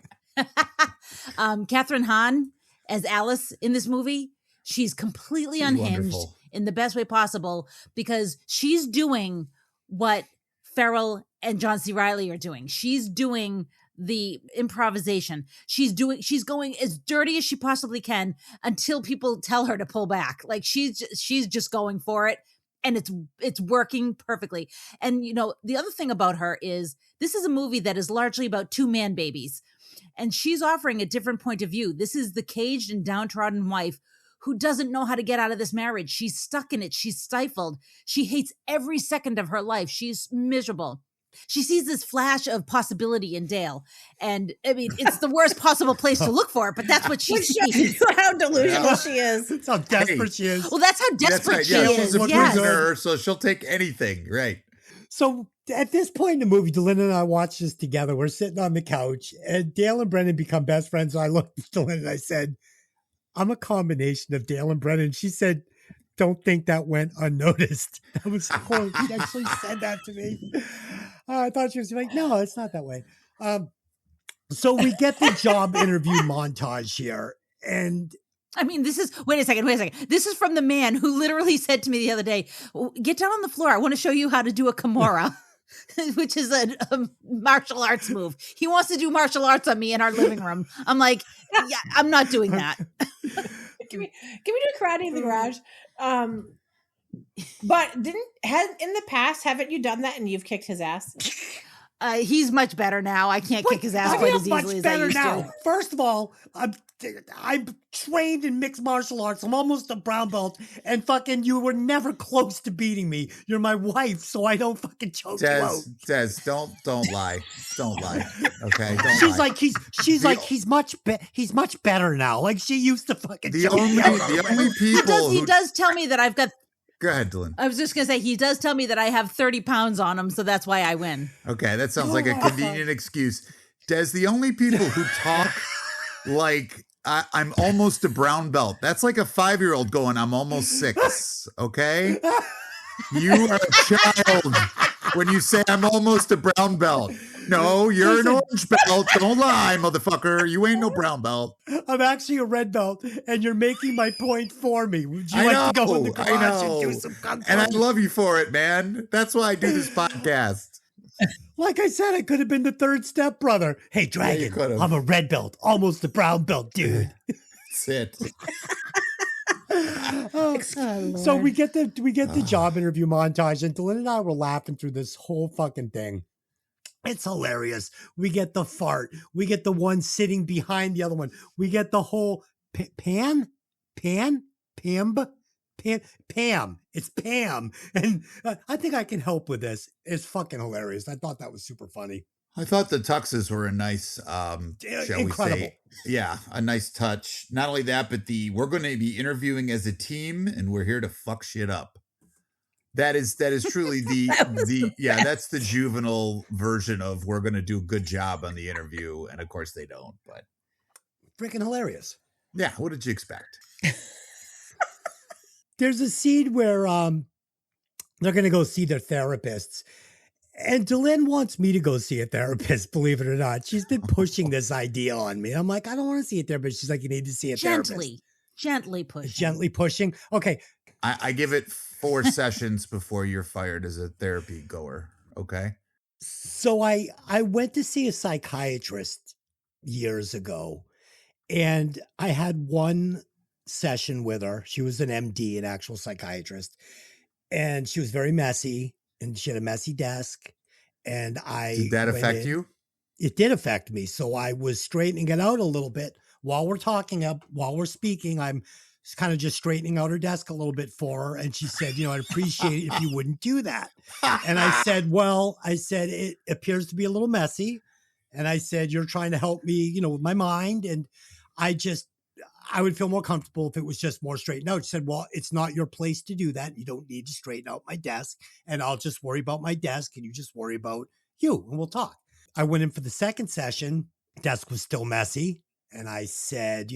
Catherine Hahn as Alice in this movie, she's completely unhinged in the best way possible because she's doing what Farrell and John C. Reilly are doing. She's doing the improvisation. She's going as dirty as she possibly can until people tell her to pull back. Like she's just going for it. And it's working perfectly. And, you know, the other thing about her is this is a movie that is largely about two man babies. And she's offering a different point of view. This is the caged and downtrodden wife who doesn't know how to get out of this marriage. She's stuck in it. She's stifled. She hates every second of her life. She's miserable. She sees this flash of possibility in Dale. And I mean, it's the worst possible place to look for it, but that's what she sees. How delusional she is. That's how desperate she is. Well, that's how desperate she is. She's a prisoner, so she'll take anything. Right. So at this point in the movie, Delynn and I watched this together. We're sitting on the couch, and Dale and Brennan become best friends. So I looked at Delynn and I said, I'm a combination of Dale and Brennan. She said, don't think that went unnoticed. That was cool. She actually said that to me. I thought she was like, no, it's not that way. So we get the job interview montage here. And I mean, wait a second. This is from the man who literally said to me the other day, get down on the floor. I want to show you how to do a Kimura, which is a martial arts move. He wants to do martial arts on me in our living room. I'm like, yeah, I'm not doing that. Can we do karate in the garage? But in the past, haven't you done that and you've kicked his ass? He's much better now. I can't kick his ass quite as easily as I used to. First of all, I'm trained in mixed martial arts. I'm almost a brown belt, and fucking you were never close to beating me. You're my wife, so I don't fucking choke you out. Des, don't lie. Don't lie. Okay. She's like he's much better now. Like she used to fucking the only people he does tell me that I've got. Go ahead, Delynn. I was just going to say, he does tell me that I have 30 pounds on him, so that's why I win. Okay, that sounds like a convenient excuse. Des, the only people who talk like I'm almost a brown belt. That's like a 5-year-old going, I'm almost 6, okay? You are a child when you say I'm almost a brown belt. No, you're an orange belt. Don't lie, motherfucker. You ain't no brown belt. I'm actually a red belt, and you're making my point for me. Would you like to go in the garage and do some kung fu? And I love you for it, man. That's why I do this podcast. Like I said, I could have been the third stepbrother. Hey, Dragon, I'm a red belt, almost a brown belt, dude. That's it. So we get the job interview montage, and Delynn and I were laughing through this whole fucking thing. It's hilarious. We get the fart. We get the one sitting behind the other one. We get the whole Pam. It's Pam. And I think I can help with this. It's fucking hilarious. I thought that was super funny. I thought the tuxes were a nice, shall we say, a nice touch. Not only that, but we're going to be interviewing as a team, and we're here to fuck shit up. That is truly that's the juvenile version of we're going to do a good job on the interview, and of course they don't. But freaking hilarious. Yeah, what did you expect? There's a scene where they're going to go see their therapists. And Delynn wants me to go see a therapist, believe it or not. She's been pushing this idea on me. I'm like, I don't want to see a therapist. She's like, you need to see a therapist. Gently pushing. Gently pushing. Okay. I give it 4 sessions before you're fired as a therapy goer. Okay. So I went to see a psychiatrist years ago, and I had one session with her. She was an MD, an actual psychiatrist, and she was very messy. And she had a messy desk. And did that affect you? It did affect me. So I was straightening it out a little bit while we're speaking. I'm kind of just straightening out her desk a little bit for her. And she said, I'd appreciate it if you wouldn't do that. And I said, it appears to be a little messy. And I said, you're trying to help me, with my mind. And I would feel more comfortable if it was just more straightened out. She said, well, it's not your place to do that. You don't need to straighten out my desk, and I'll just worry about my desk, and you just worry about you, and we'll talk. I went in for the second session. Desk was still messy. And I said,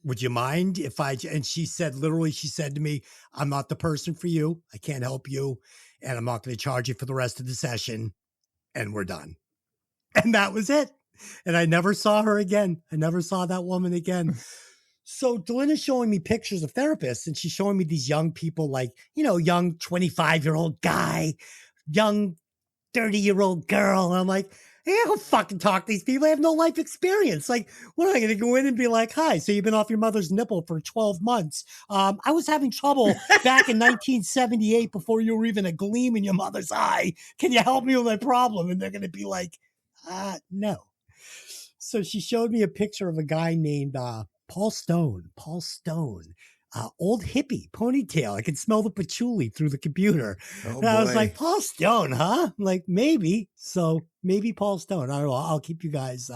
would you mind if and she said to me, I'm not the person for you. I can't help you. And I'm not going to charge you for the rest of the session. And we're done. And that was it. And I never saw her again. I never saw that woman again. So Delynn is showing me pictures of therapists, and she's showing me these young people, like, young 25-year-old guy, young 30-year-old girl. And I'm like, I can't go fucking talk to these people. I have no life experience. Like, what am I going to go in and be like, hi, so you've been off your mother's nipple for 12 months. I was having trouble back in 1978 before you were even a gleam in your mother's eye. Can you help me with my problem? And they're going to be like, no. So she showed me a picture of a guy named Paul Stone. Old hippie, ponytail. I could smell the patchouli through the computer. Oh, and I was like, Paul Stone, huh? I'm like, maybe. So maybe Paul Stone. I don't know. I'll keep you guys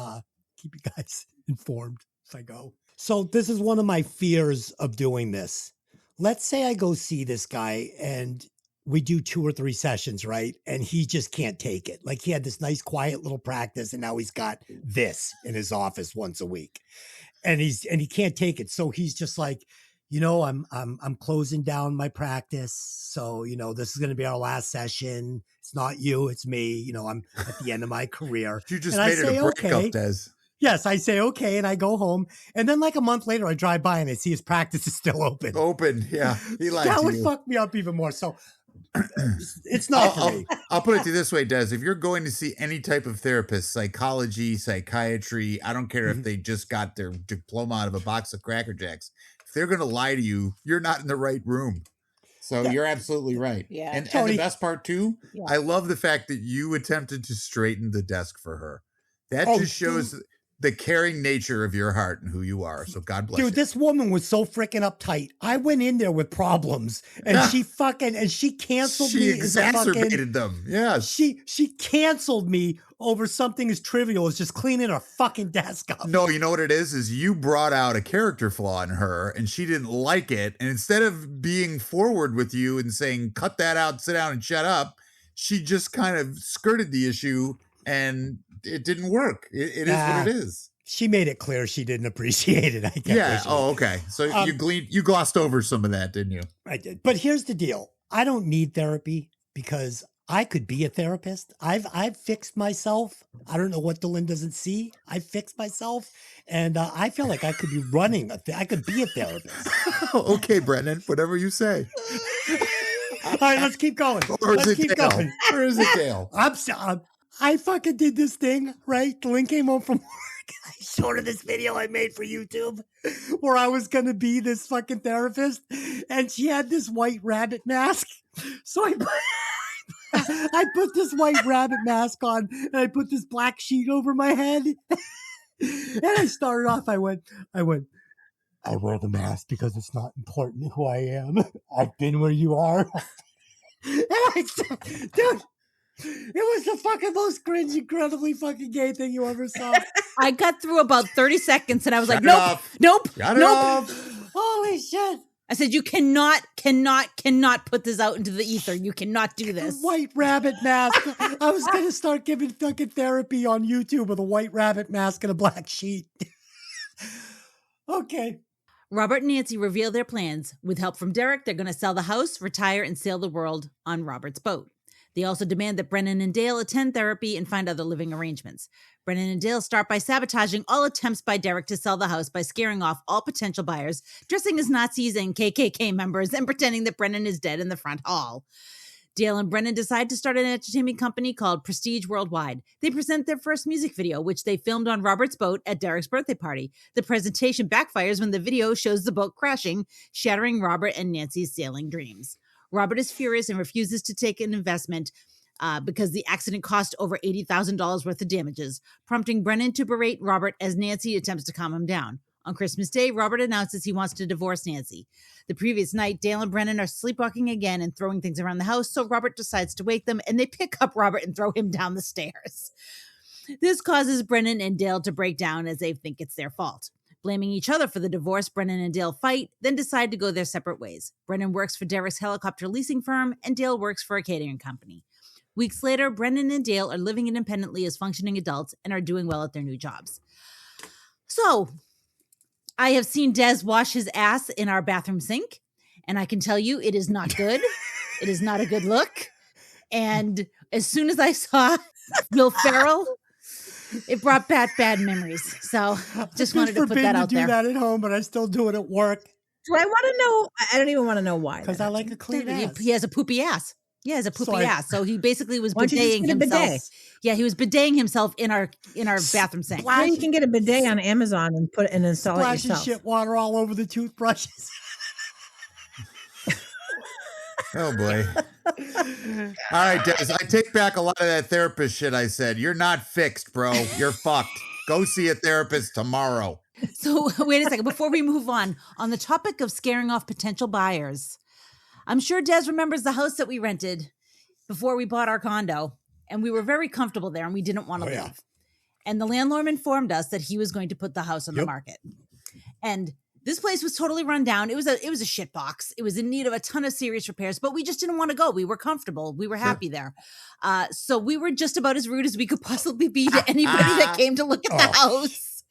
informed if I go. So this is one of my fears of doing this. Let's say I go see this guy and we do 2 or 3 sessions, right? And he just can't take it. Like he had this nice, quiet little practice, and now he's got this in his office once a week. And he can't take it. So he's just like, I'm closing down my practice. So, this is going to be our last session. It's not you, it's me. I'm at the end of my career. You just made it a breakup, Des. Yes, I say, okay. And I go home. And then like a month later, I drive by and I see his practice is still open. Yeah. He lied That to would you. fuck me up even more. So it's not for me. I'll put it to you this way, Des. If you're going to see any type of therapist, psychology, psychiatry, I don't care if they just got their diploma out of a box of Cracker Jacks. If they're going to lie to you, you're not in the right room. So you're absolutely right. Yeah. And the best part too, I love the fact that you attempted to straighten the desk for her. That just shows the caring nature of your heart and who you are. So God bless you. Dude, this woman was so freaking uptight. I went in there with problems and she canceled me. She exacerbated them. Yeah. She canceled me over something as trivial as just cleaning her fucking desk up. No, you know what it is you brought out a character flaw in her and she didn't like it. And instead of being forward with you and saying, cut that out, sit down and shut up, she just kind of skirted the issue and it didn't work. It is what it is. She made it clear she didn't appreciate it. I guess. Yeah. Oh, okay. So you glossed over some of that, didn't you? I did. But here's the deal. I don't need therapy because I could be a therapist. I've fixed myself. I don't know what Delynn doesn't see. I fixed myself, and I feel like I could be running. I could be a therapist. Okay, Brennan. Whatever you say. All right, let's keep going. Let's keep going. Where is it, Dale? I fucking did this thing, right? Delynn came home from work. I showed her this video I made for YouTube where I was going to be this fucking therapist, and she had this white rabbit mask. So I put this white rabbit mask on and I put this black sheet over my head. And I started off, I went, I wear the mask because it's not important who I am. I've been where you are. And I said, dude, it was the fucking most cringe, incredibly fucking gay thing you ever saw. I got through about 30 seconds and I was Shut like, nope. Holy shit. I said, you cannot put this out into the ether. You cannot do this. The white rabbit mask. I was going to start giving fucking therapy on YouTube with a white rabbit mask and a black sheet. Okay. Robert and Nancy reveal their plans. With help from Derek, they're going to sell the house, retire, and sail the world on Robert's boat. They also demand that Brennan and Dale attend therapy and find other living arrangements. Brennan and Dale start by sabotaging all attempts by Derek to sell the house by scaring off all potential buyers, dressing as Nazis and KKK members, and pretending that Brennan is dead in the front hall. Dale and Brennan decide to start an entertainment company called Prestige Worldwide. They present their first music video, which they filmed on Robert's boat at Derek's birthday party. The presentation backfires when the video shows the boat crashing, shattering Robert and Nancy's sailing dreams. Robert is furious and refuses to take an investment because the accident cost over $80,000 worth of damages, prompting Brennan to berate Robert as Nancy attempts to calm him down. On Christmas Day, Robert announces he wants to divorce Nancy. The previous night, Dale and Brennan are sleepwalking again and throwing things around the house, so Robert decides to wake them, and they pick up Robert and throw him down the stairs. This causes Brennan and Dale to break down as they think it's their fault. Blaming each other for the divorce, Brennan and Dale fight, then decide to go their separate ways. Brennan works for Derek's helicopter leasing firm, and Dale works for a catering company. Weeks later, Brennan and Dale are living independently as functioning adults and are doing well at their new jobs. So, I have seen Des wash his ass in our bathroom sink, and I can tell you it is not good. It is not a good look. And as soon as I saw Will Ferrell, it brought back bad memories. So just wanted to put that out there. I do that at home, but I still do it at work. Do I want to know? I don't even want to know why. Because I like a clean ass. He has a poopy ass. Yeah, as a poopy So ass. So he basically was Why don't you just bidetting get a himself. bidet? Yeah, he was bidetting himself in our bathroom sink. Yeah, you can get a bidet on Amazon and put it and install it Splashing yourself. shit water all over the toothbrushes. Oh boy. All right, Des, I take back a lot of that therapist shit I said. You're not fixed, bro. You're fucked. Go see a therapist tomorrow. So wait a second. Before we move on the topic of scaring off potential buyers, I'm sure Des remembers the house that we rented before we bought our condo, and we were very comfortable there, and we didn't want to leave. Yeah. And the landlord informed us that he was going to put the house on the market. And this place was totally run down. It was a shit box. It was in need of a ton of serious repairs, but we just didn't want to go. We were comfortable. We were happy there. So we were just about as rude as we could possibly be to anybody that came to look at the house.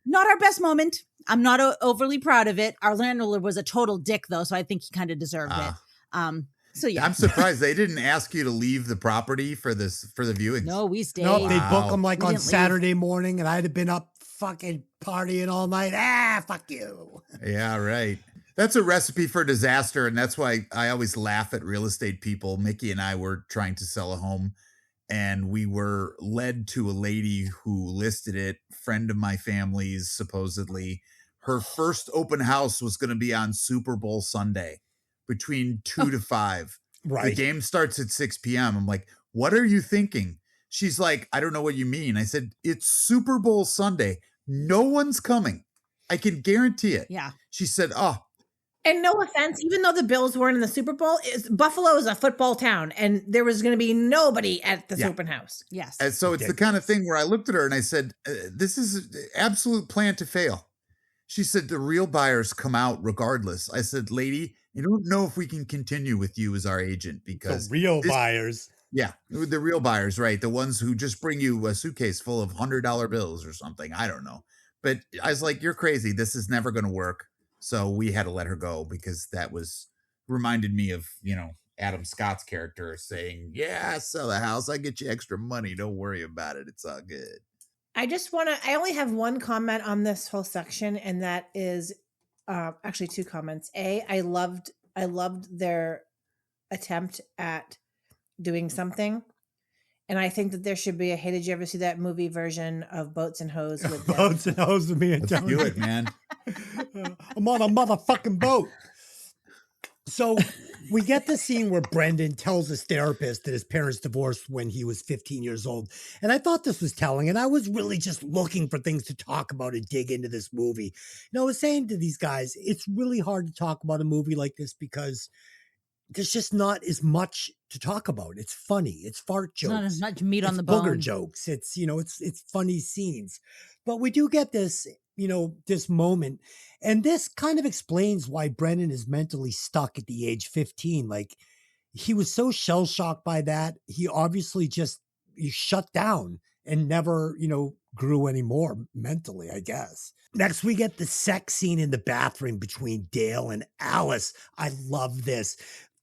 Not our best moment. I'm not overly proud of it. Our landlord was a total dick, though, so I think he kind of deserved it. So yeah, I'm surprised they didn't ask you to leave the property for the viewings. No, we stayed. No, they book them like We on didn't leave. Saturday morning, and I'd have been up fucking partying all night. Fuck you. Yeah, right. That's a recipe for disaster, and that's why I always laugh at real estate people. Mikki and I were trying to sell a home, and we were led to a lady who listed it, friend of my family's, supposedly. Her first open house was going to be on Super Bowl Sunday between 2 to 5. Right. The game starts at 6 p.m. I'm like, what are you thinking? She's like, I don't know what you mean. I said, it's Super Bowl Sunday. No one's coming. I can guarantee it. Yeah. She said, oh. And no offense, even though the Bills weren't in the Super Bowl, Buffalo is a football town, and there was going to be nobody at this open house. Yes. And so it's the kind of thing where I looked at her and I said, this is an absolute plan to fail. She said, the real buyers come out regardless. I said, lady, I don't know if we can continue with you as our agent because the real buyers. Yeah, the real buyers, right? The ones who just bring you a suitcase full of $100 bills or something. I don't know. But I was like, you're crazy. This is never going to work. So we had to let her go because that reminded me of, Adam Scott's character saying, yeah, sell the house. I get you extra money. Don't worry about it. It's all good. I only have one comment on this whole section, and that is actually two comments. I loved their attempt at doing something. And I think that there should be hey, did you ever see that movie version of Boats and Hoes with them? Boats and Hoes with me and Let's Tony? do it, man. I'm on a motherfucking boat. So we get the scene where Brendan tells his therapist that his parents divorced when he was 15 years old. And I thought this was telling, and I was really just looking for things to talk about and dig into this movie. I was saying to these guys, it's really hard to talk about a movie like this because there's just not as much to talk about. It's funny. It's fart jokes. Not as much meat on the booger bone. jokes. It's, it's funny scenes. But we do get this, this moment. And this kind of explains why Brendan is mentally stuck at the age 15. Like, he was so shell-shocked by that. He obviously he shut down and never, grew anymore mentally, I guess. Next, we get the sex scene in the bathroom between Dale and Alice. I love this.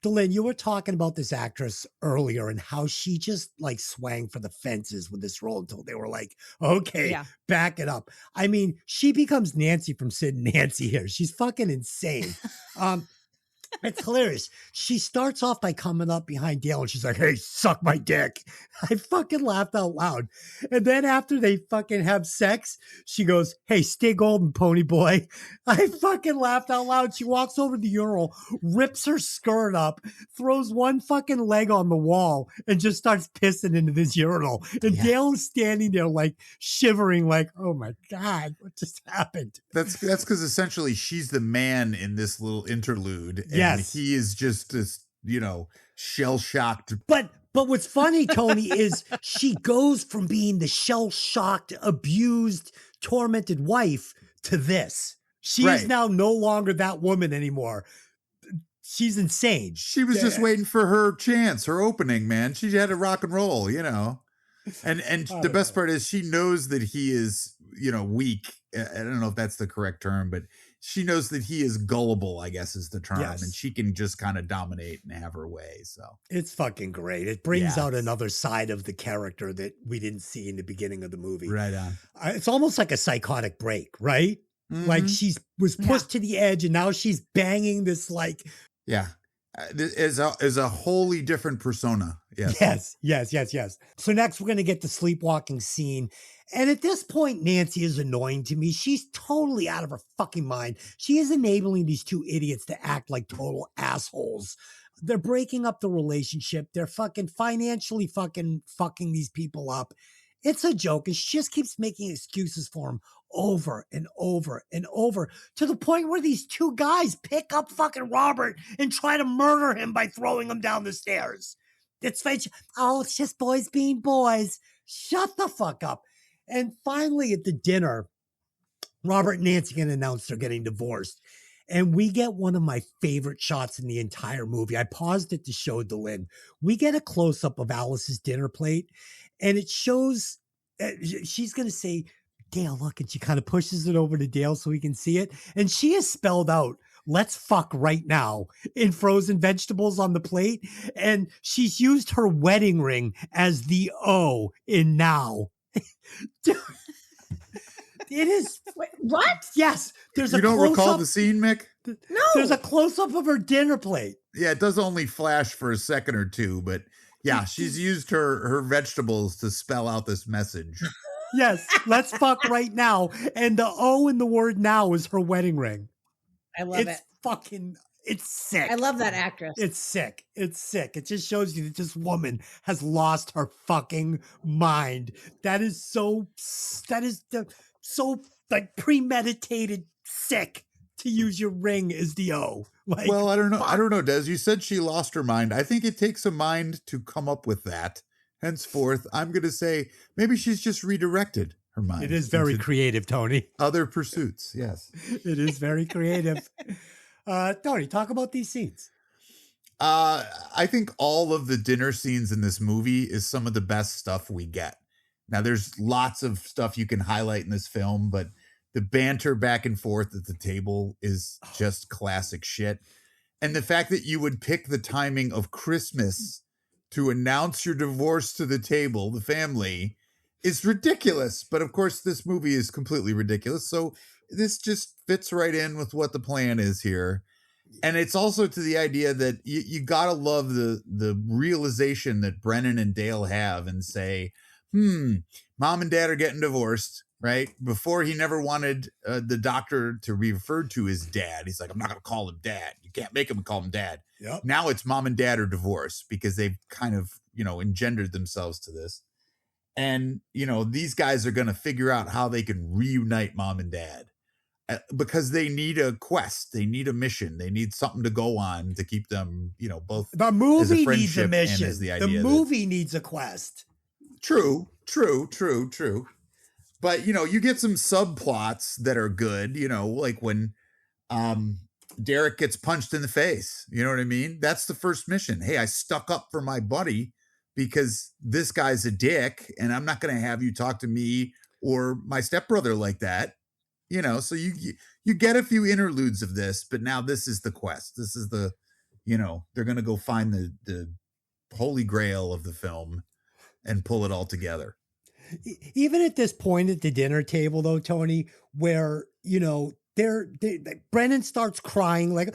Delynn, you were talking about this actress earlier and how she just swang for the fences with this role until they were like, okay, back it up. I mean, she becomes Nancy from Sid and Nancy here. She's fucking insane. It's hilarious. She starts off by coming up behind Dale and she's like, hey, suck my dick. I fucking laughed out loud. And then after they fucking have sex, she goes, hey, stay golden, pony boy. I fucking laughed out loud. She walks over to the urinal, rips her skirt up, throws one fucking leg on the wall and just starts pissing into this urinal. And Dale is standing there shivering oh my God, what just happened? That's because essentially she's the man in this little interlude. Yes. And he is just this, shell-shocked. But what's funny, Tony, is she goes from being the shell-shocked, abused, tormented wife to this. She is now no longer that woman anymore. She's insane. She was just waiting for her chance, her opening, man. She had to rock and roll, And the best part is she knows that he is, weak. I don't know if that's the correct term, but she knows that he is gullible, I guess is the term. Yes. And she can just kind of dominate and have her way. So it's fucking great. It brings out another side of the character that we didn't see in the beginning of the movie. Right on. It's almost like a psychotic break, right? Mm-hmm. Like she was pushed to the edge and now she's banging this Yeah. Is a wholly different persona. Yes. So next we're going to get the sleepwalking scene. And at this point, Nancy is annoying to me. She's totally out of her fucking mind. She is enabling these two idiots to act like total assholes. They're breaking up the relationship. They're fucking financially fucking these people up. It's a joke. And she just keeps making excuses for him over and over and over, to the point where these two guys pick up fucking Robert and try to murder him by throwing him down the stairs. It's just boys being boys. Shut the fuck up. And finally at the dinner, Robert and Nancy can announce they're getting divorced. And we get one of my favorite shots in the entire movie. I paused it to show Delynn. We get a close-up of Alice's dinner plate, and it shows, she's going to say, Dale, look, and she kind of pushes it over to Dale so he can see it. And she has spelled out, let's fuck right now, in frozen vegetables on the plate. And she's used her wedding ring as the O in now. Dude, it is. Wait, what? Yes. There's you don't recall the scene, Mick? No. There's a close-up of her dinner plate. Yeah, it does only flash for a second or two, but yeah, she's used her vegetables to spell out this message. Yes, let's fuck right now. And the O in the word now is her wedding ring. I love it. It's sick. I love that actress. It's sick. It just shows you that this woman has lost her fucking mind. That is so like premeditated sick to use your ring as the O. Like, well, I don't know, Des. You said she lost her mind. I think it takes a mind to come up with that. Henceforth, I'm going to say maybe she's just redirected her mind. It is very creative, Tony. Other pursuits, yes. It is very creative. Tony, talk about these scenes. I think all of the dinner scenes in this movie is some of the best stuff we get. Now, there's lots of stuff you can highlight in this film, but the banter back and forth at the table is just classic shit. And the fact that you would pick the timing of Christmas to announce your divorce to the table, the family, is ridiculous. But of course, this movie is completely ridiculous. So this just fits right in with what the plan is here. And it's also to the idea that you gotta love the realization that Brennan and Dale have and say, mom and dad are getting divorced, right? Before he never wanted the doctor to be referred to as dad. He's like, I'm not going to call him dad. You can't make him call him dad. Yep. Now it's mom and dad are divorced because they've kind of, engendered themselves to this. And, these guys are going to figure out how they can reunite mom and dad because they need a quest. They need a mission. They need something to go on to keep them, both. The movie as a needs a mission. As the movie needs a quest. True. But, you get some subplots that are good, like when Derek gets punched in the face. You know what I mean? That's the first mission. Hey, I stuck up for my buddy because this guy's a dick and I'm not going to have you talk to me or my stepbrother like that. So you get a few interludes of this, but now this is the quest. This is the, they're going to go find the holy grail of the film and pull it all together. Even at this point at the dinner table, though, Tony, where, Brennan starts crying like,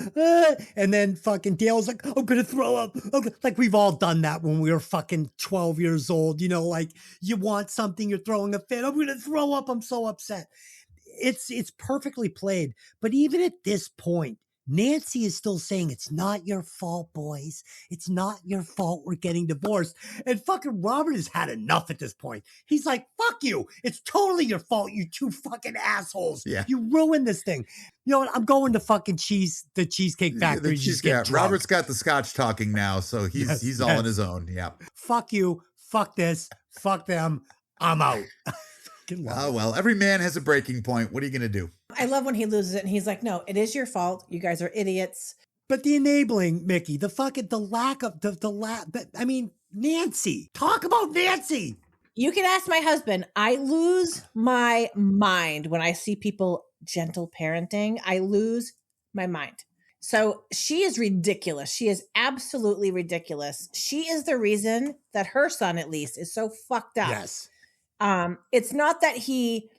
and then fucking Dale's like, I'm going to throw up. Okay. Like we've all done that when we were fucking 12 years old, like you want something, you're throwing a fit. I'm going to throw up. I'm so upset. It's perfectly played. But even at this point, Nancy is still saying, it's not your fault, boys. It's not your fault we're getting divorced. And fucking Robert has had enough at this point. He's like, fuck you. It's totally your fault, you two fucking assholes. Yeah. You ruined this thing. You know what? I'm going to fucking the Cheesecake Factory. Robert's got the scotch talking now, so he's all on his own. Yeah. Fuck you. Fuck this. Fuck them. I'm out. Oh, well, every man has a breaking point. What are you going to do? I love when he loses it and he's like, no, it is your fault. You guys are idiots. But the enabling, Mikki, Nancy. Talk about Nancy. You can ask my husband. I lose my mind when I see people gentle parenting. I lose my mind. So she is ridiculous. She is absolutely ridiculous. She is the reason that her son, at least, is so fucked up. Yes. It's not that he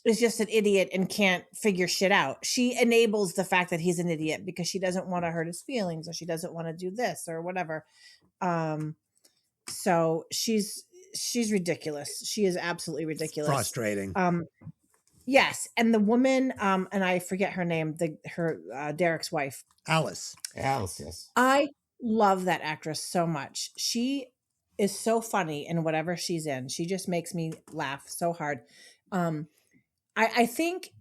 is just an idiot and can't figure shit out. She enables the fact that he's an idiot because she doesn't want to hurt his feelings, or she doesn't want to do this or whatever. So she's ridiculous. She is absolutely ridiculous. Frustrating. Yes, and the woman, and I forget her name, Derek's wife, Alice. Alice, yes. I love that actress so much. She is so funny in whatever she's in. She just makes me laugh so hard. I think,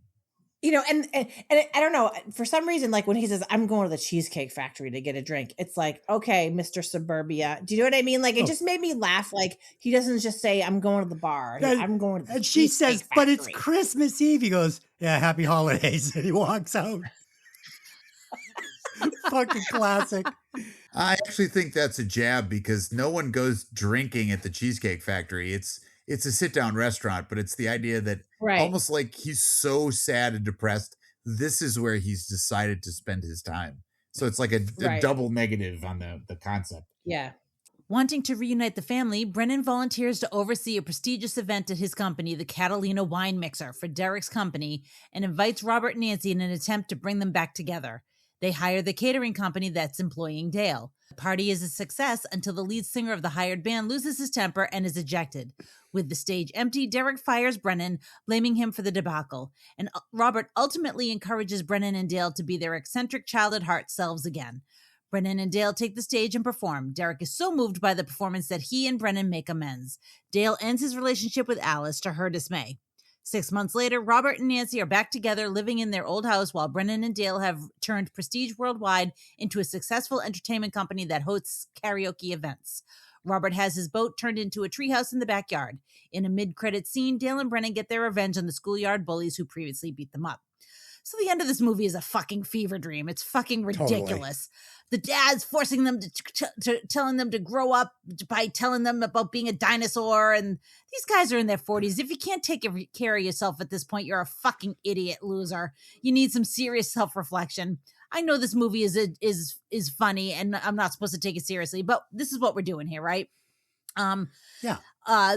you know, and I don't know, for some reason, like when he says, I'm going to the Cheesecake Factory to get a drink, it's like, okay, Mr. Suburbia. Do you know what I mean? Like, it just made me laugh. Like, he doesn't just say, I'm going to the bar. I'm going to the And she says, Cheesecake but it's Factory." Christmas Eve. He goes, yeah, happy holidays. And he walks out. Fucking classic. I actually think that's a jab because no one goes drinking at the Cheesecake Factory. It's a sit-down restaurant, but it's the idea that almost like he's so sad and depressed, this is where he's decided to spend his time. So it's like a double negative on the concept. Yeah. Wanting to reunite the family, Brennan volunteers to oversee a prestigious event at his company, the Catalina Wine Mixer, for Derek's company, and invites Robert and Nancy in an attempt to bring them back together. They hire the catering company that's employing Dale. The party is a success until the lead singer of the hired band loses his temper and is ejected. With the stage empty, Derek fires Brennan, blaming him for the debacle. And Robert ultimately encourages Brennan and Dale to be their eccentric child at heart selves again. Brennan and Dale take the stage and perform. Derek is so moved by the performance that he and Brennan make amends. Dale ends his relationship with Alice to her dismay. 6 months later, Robert and Nancy are back together living in their old house while Brennan and Dale have turned Prestige Worldwide into a successful entertainment company that hosts karaoke events. Robert has his boat turned into a treehouse in the backyard. In a mid-credit scene, Dale and Brennan get their revenge on the schoolyard bullies who previously beat them up. So the end of this movie is a fucking fever dream. It's fucking ridiculous. Totally. The dad's forcing them to telling them to grow up by telling them about being a dinosaur. And these guys are in their 40s. If you can't take care of yourself at this point, you're a fucking idiot loser. You need some serious self-reflection. I know this movie is funny and I'm not supposed to take it seriously, but this is what we're doing here, right? Yeah.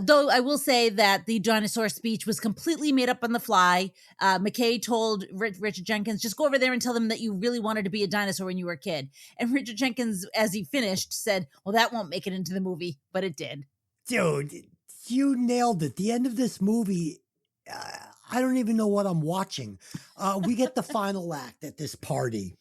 Though I will say that the dinosaur speech was completely made up on the fly. McKay told Richard Jenkins, just go over there and tell them that you really wanted to be a dinosaur when you were a kid. And Richard Jenkins, as he finished, said, well, that won't make it into the movie, but it did. Dude, you nailed it. The end of this movie, I don't even know what I'm watching. We get the final act at this party.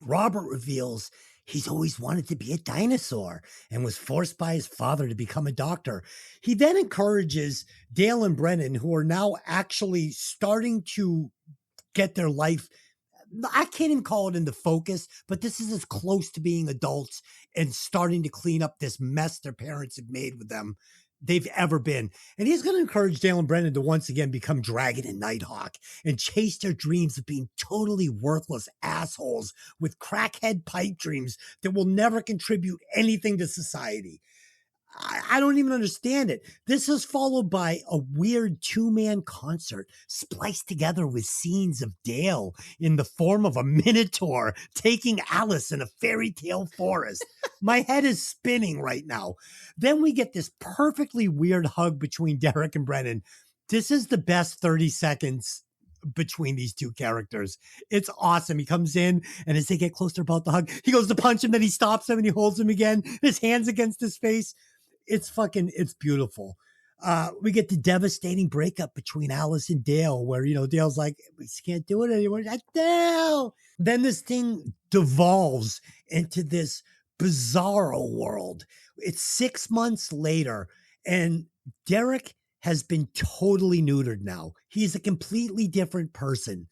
Robert reveals he's always wanted to be a dinosaur and was forced by his father to become a doctor. He then encourages Dale and Brennan, who are now actually starting to get their life. I can't even call it into focus, but this is as close to being adults and starting to clean up this mess their parents have made with them they've ever been. And he's going to encourage Dale and Brennan to once again become Dragon and Nighthawk and chase their dreams of being totally worthless assholes with crackhead pipe dreams that will never contribute anything to society. I don't even understand it. This is followed by a weird two-man concert spliced together with scenes of Dale in the form of a minotaur taking Alice in a fairy tale forest. My head is spinning right now. Then we get this perfectly weird hug between Derek and Brennan. This is the best 30 seconds between these two characters. It's awesome. He comes in and as they get closer about the hug, he goes to punch him, then he stops him and he holds him again. His hand's against his face. It's beautiful. We get the devastating breakup between Alice and Dale where, Dale's like, we just can't do it anymore. Like, Dale! Then this thing devolves into this bizarro world. It's 6 months later and Derek has been totally neutered now. He's a completely different person.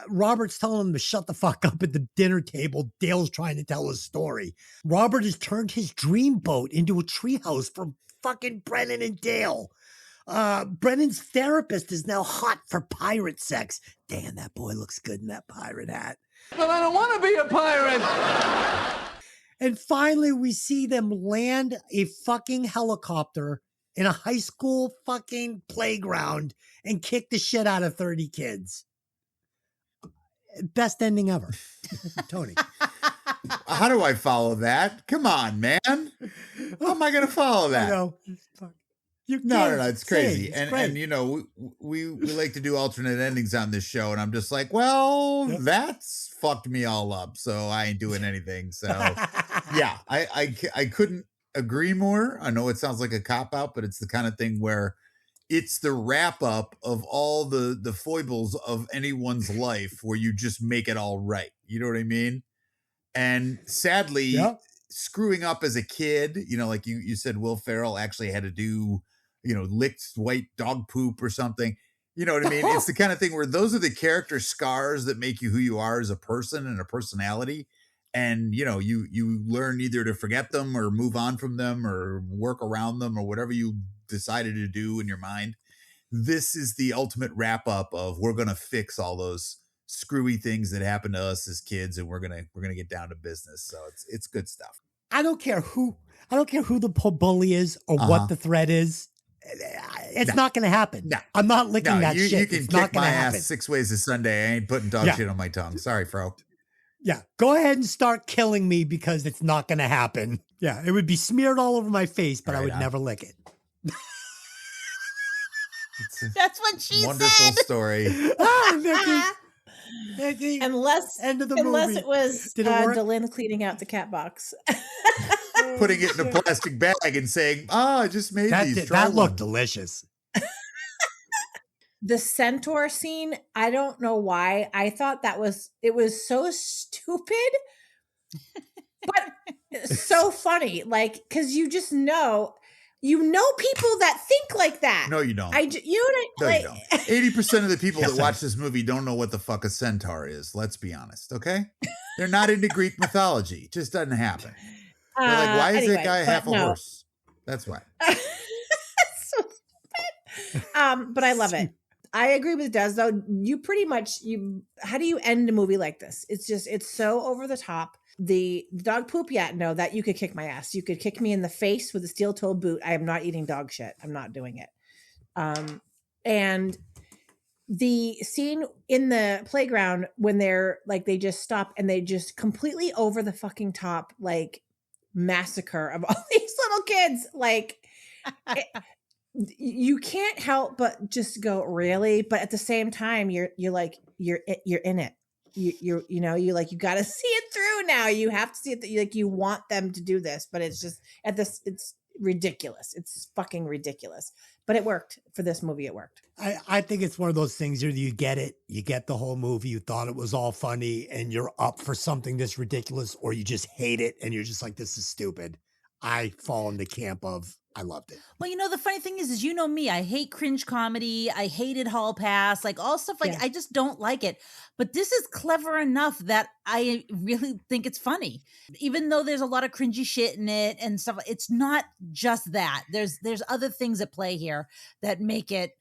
Robert's telling him to shut the fuck up at the dinner table. Dale's trying to tell his story. Robert has turned his dream boat into a treehouse for fucking Brennan and Dale. Brennan's therapist is now hot for pirate sex. Damn, that boy looks good in that pirate hat. But I don't want to be a pirate. And finally, we see them land a fucking helicopter in a high school fucking playground and kick the shit out of 30 kids. Best ending ever. Tony. How do I follow that? Come on, man. How am I going to follow that? No, it's crazy. And you know, we like to do alternate endings on this show, and I'm just like, well, that's fucked me all up, so I ain't doing anything. So yeah, I couldn't agree more. I know it sounds like a cop out, but it's the kind of thing where it's the wrap up of all the foibles of anyone's life where you just make it all right. You know what I mean? And sadly, screwing up as a kid, you know, like you said, Will Ferrell actually had to do, you know, licked white dog poop or something. You know what I mean? It's the kind of thing where those are the character scars that make you who you are as a person and a personality. And, you know, you learn either to forget them or move on from them or work around them or whatever you decided to do in your mind. This is the ultimate wrap up of we're going to fix all those screwy things that happened to us as kids, and we're gonna get down to business. So it's good stuff. I don't care who the bully is or what the threat is. It's not going to happen. No. I'm not licking that shit. You can it's kick not my happen. ass 6 ways a Sunday. I ain't putting dog shit on my tongue. Sorry, Fro. Yeah, go ahead and start killing me because it's not going to happen. Yeah, it would be smeared all over my face, but I would never lick it. That's what she wonderful said. Wonderful story. Mikki, unless movie. It was Delynn cleaning out the cat box. Putting it in a plastic bag and saying, I just made these. That looked delicious. The centaur scene, I don't know why. I thought it was so stupid, but so funny. Like, because you just know people that think like that. No, you don't. You don't. 80% of the people that watch this movie don't know what the fuck a centaur is. Let's be honest, okay? They're not into Greek mythology. It just doesn't happen. They're like, why is that guy half a horse? That's why. So stupid. But I love it. I agree with Des, though. You pretty much, how do you end a movie like this? It's so over the top. The dog poop, no, that you could kick my ass. You could kick me in the face with a steel-toed boot. I am not eating dog shit. I'm not doing it. And the scene in the playground when they're like, they just stop and they just completely over the fucking top, like massacre of all these little kids. Like, you can't help but just go, really? But at the same time, you're in it. You got to see it through now. You have to see it. You want them to do this, but it's just it's ridiculous. It's fucking ridiculous. But it worked for this movie. It worked. I think it's one of those things where you get it, you get the whole movie, you thought it was all funny and you're up for something this ridiculous, or you just hate it and you're just like, this is stupid. I fall in the camp of, I loved it. Well, the funny thing is you know me, I hate cringe comedy. I hated Hall Pass, like all stuff I just don't like it. But this is clever enough that I really think it's funny. Even though there's a lot of cringy shit in it and stuff, it's not just that. There's other things at play here that make it,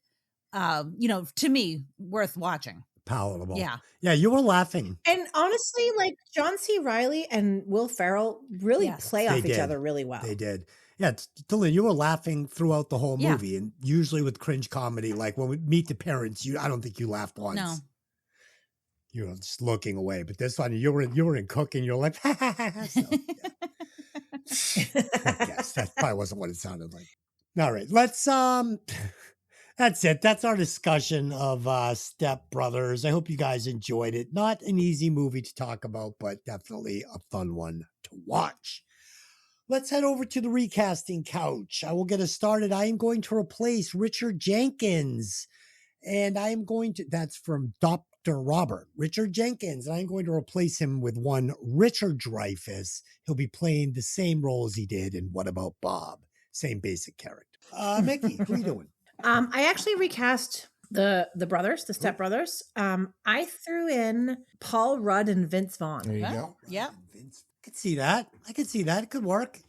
to me, worth watching. Palatable. Yeah. Yeah, you were laughing. And honestly, like John C. Reilly and Will Ferrell really play off each other really well. They did. Yeah, Delynn, you were laughing throughout the whole movie, and usually with cringe comedy, like when we Meet the Parents, I don't think you laughed once. No, you were just looking away. But this one, you were in Cooking. You're like, so, I guess that probably wasn't what it sounded like. All right, let's That's it. That's our discussion of Stepbrothers. I hope you guys enjoyed it. Not an easy movie to talk about, but definitely a fun one to watch. Let's head over to the recasting couch. I will get us started. I am going to replace Richard Jenkins. And that's from Dr. Robert, Richard Jenkins. And I'm going to replace him with one Richard Dreyfuss. He'll be playing the same role as he did in What About Bob? Same basic character. Mikki, what are you doing? I actually recast the brothers, the Stepbrothers. I threw in Paul Rudd and Vince Vaughn. There you go. Yeah. I could see that. It could work.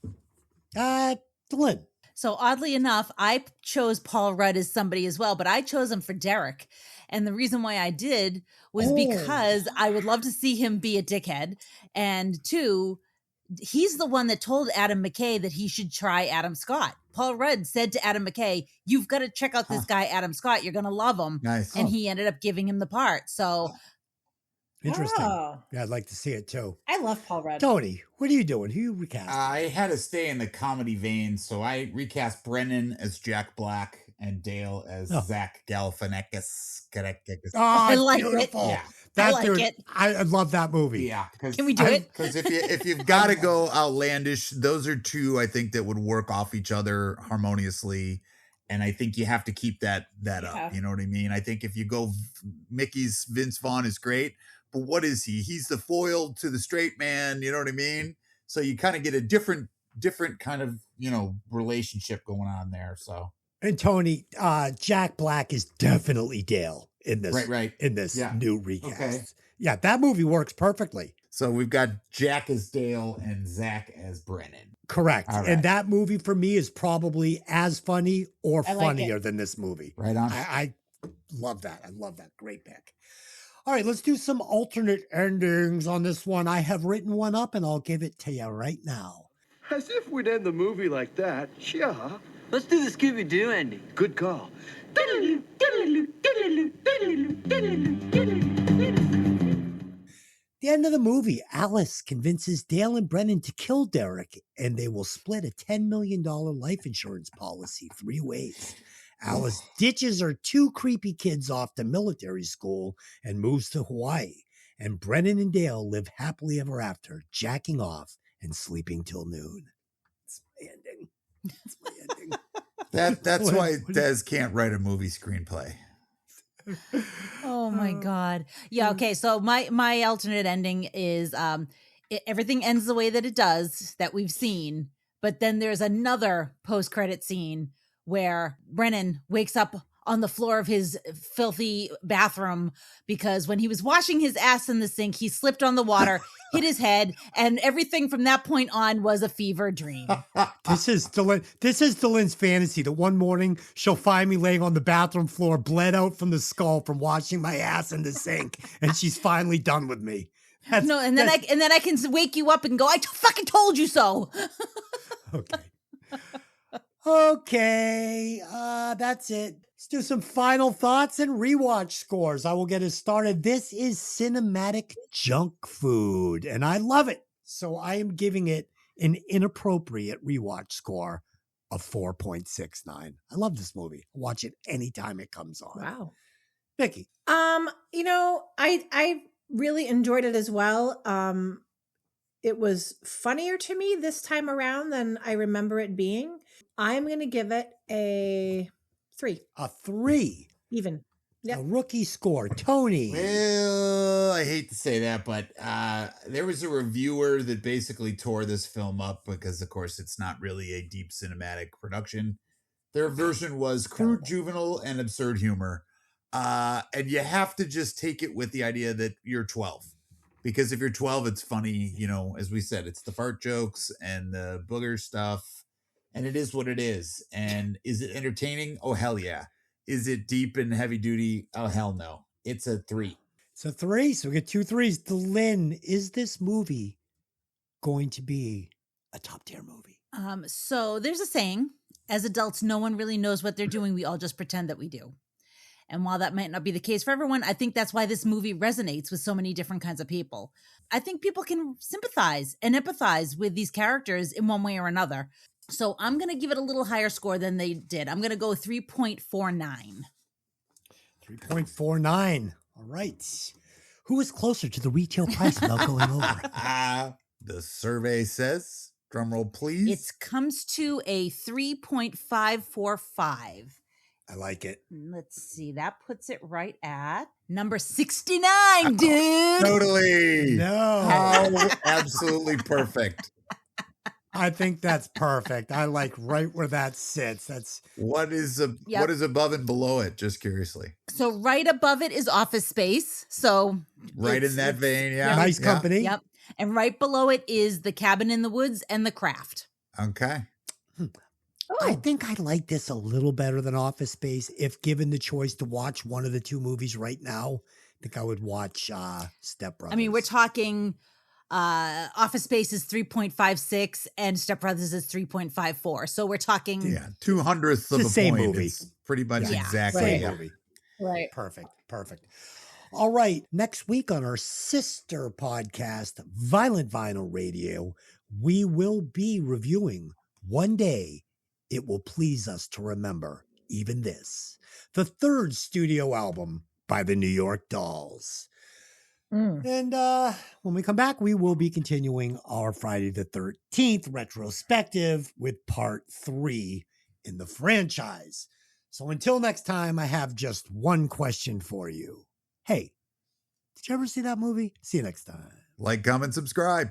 Delynn. So oddly enough, I chose Paul Rudd as somebody as well, but I chose him for Derek. And the reason why I did was because I would love to see him be a dickhead. And two, he's the one that told Adam McKay that he should try Adam Scott. Paul Rudd said to Adam McKay, you've got to check out this guy, Adam Scott. You're going to love him. Nice. And he ended up giving him the part. So Interesting. Oh. Yeah, I'd like to see it too. I love Paul Rudd. Tony, what are you doing? Who you recast? I had to stay in the comedy vein, so I recast Brennan as Jack Black and Dale as Zach Galifianakis. Oh, I like beautiful. it. Yeah. That I like dude, it. I love that movie. Yeah, Can we do it? Because if you've got to go outlandish, those are two I think that would work off each other harmoniously, and I think you have to keep that up. You know what I mean? I think if you go, Mickey's Vince Vaughn is great, but what is he? He's the foil to the straight man. You know what I mean? So you kind of get a different kind of relationship going on there. So. And Tony, Jack Black is definitely Dale in this. Right. In this new recast. Okay. Yeah, that movie works perfectly. So we've got Jack as Dale and Zach as Brennan. Correct. All right. And that movie for me is probably as funny or funnier than this movie. Right on. I love that. I love that. Great pick. All right, let's do some alternate endings on this one. I have written one up and I'll give it to you right now. As if we'd end the movie like that. Yeah. Let's do the Scooby-Doo ending. Good call. The end of the movie, Alice convinces Dale and Brennan to kill Derek, and they will split a $10 million life insurance policy 3 ways. Alice ditches her 2 creepy kids off to military school and moves to Hawaii. And Brennan and Dale live happily ever after, jacking off and sleeping till noon. It's my ending. It's my ending. That's why Des can't write a movie screenplay. Oh my God. Yeah. Okay. So my alternate ending is everything ends the way that it does that we've seen, but then there's another post-credit scene where Brennan wakes up on the floor of his filthy bathroom because when he was washing his ass in the sink, he slipped on the water, hit his head, and everything from that point on was a fever dream. This is Delynn's fantasy that one morning she'll find me laying on the bathroom floor, bled out from the skull from washing my ass in the sink, and she's finally done with me. And then I can wake you up and go, I fucking told you so. Okay, that's it. Let's do some final thoughts and rewatch scores. I will get us started. This is cinematic junk food, and I love it. So I am giving it an inappropriate rewatch score of 4.69. I love this movie. I watch it anytime it comes on. Wow. Mikki. I really enjoyed it as well. It was funnier to me this time around than I remember it being. I'm going to give it a 3. A 3? Even. Yep. A rookie score. Tony. Well, I hate to say that, but there was a reviewer that basically tore this film up because, of course, it's not really a deep cinematic production. Their version was crude, juvenile, and absurd humor. And you have to just take it with the idea that you're 12. Because if you're 12, it's funny, as we said, it's the fart jokes and the booger stuff. And it is what it is. And is it entertaining? Oh, hell yeah. Is it deep and heavy duty? Oh, hell no. It's a 3. It's a 3. So we get 2 3s. Delynn, is this movie going to be a top tier movie? So there's a saying, as adults, no one really knows what they're doing. We all just pretend that we do. And while that might not be the case for everyone, I think that's why this movie resonates with so many different kinds of people. I think people can sympathize and empathize with these characters in one way or another. So I'm going to give it a little higher score than they did. I'm going to go 3.49. 3.49. All right. Who is closer to the retail price without going over? The survey says, drumroll please. It comes to a 3.545. I like it. Let's see. That puts it right at number 69, dude. Totally. No. How absolutely perfect. I think that's perfect. I like right where that sits. That's what is above and below it, just curiously. So right above it is Office Space. So right in that vein, yeah. Nice company. Yep. And right below it is The Cabin in the Woods and The Craft. Okay. I think I like this a little better than Office Space. If given the choice to watch one of the 2 movies right now, I think I would watch Stepbrothers. I mean, we're talking Office Space is 3.56 and Stepbrothers is 3.54. So we're talking 200th of a same point. movie. It's pretty much Yeah. exactly Same yeah. movie. Right. Perfect. All right. Next week on our sister podcast, Violent Vinyl Radio, we will be reviewing One Day It Will Please Us to Remember Even This, the third studio album by the New York Dolls. And when we come back, we will be continuing our Friday the 13th retrospective with part 3 in the franchise. So until next time, I have just one question for you. Hey, did you ever see that movie? See you next time. Like, comment, subscribe.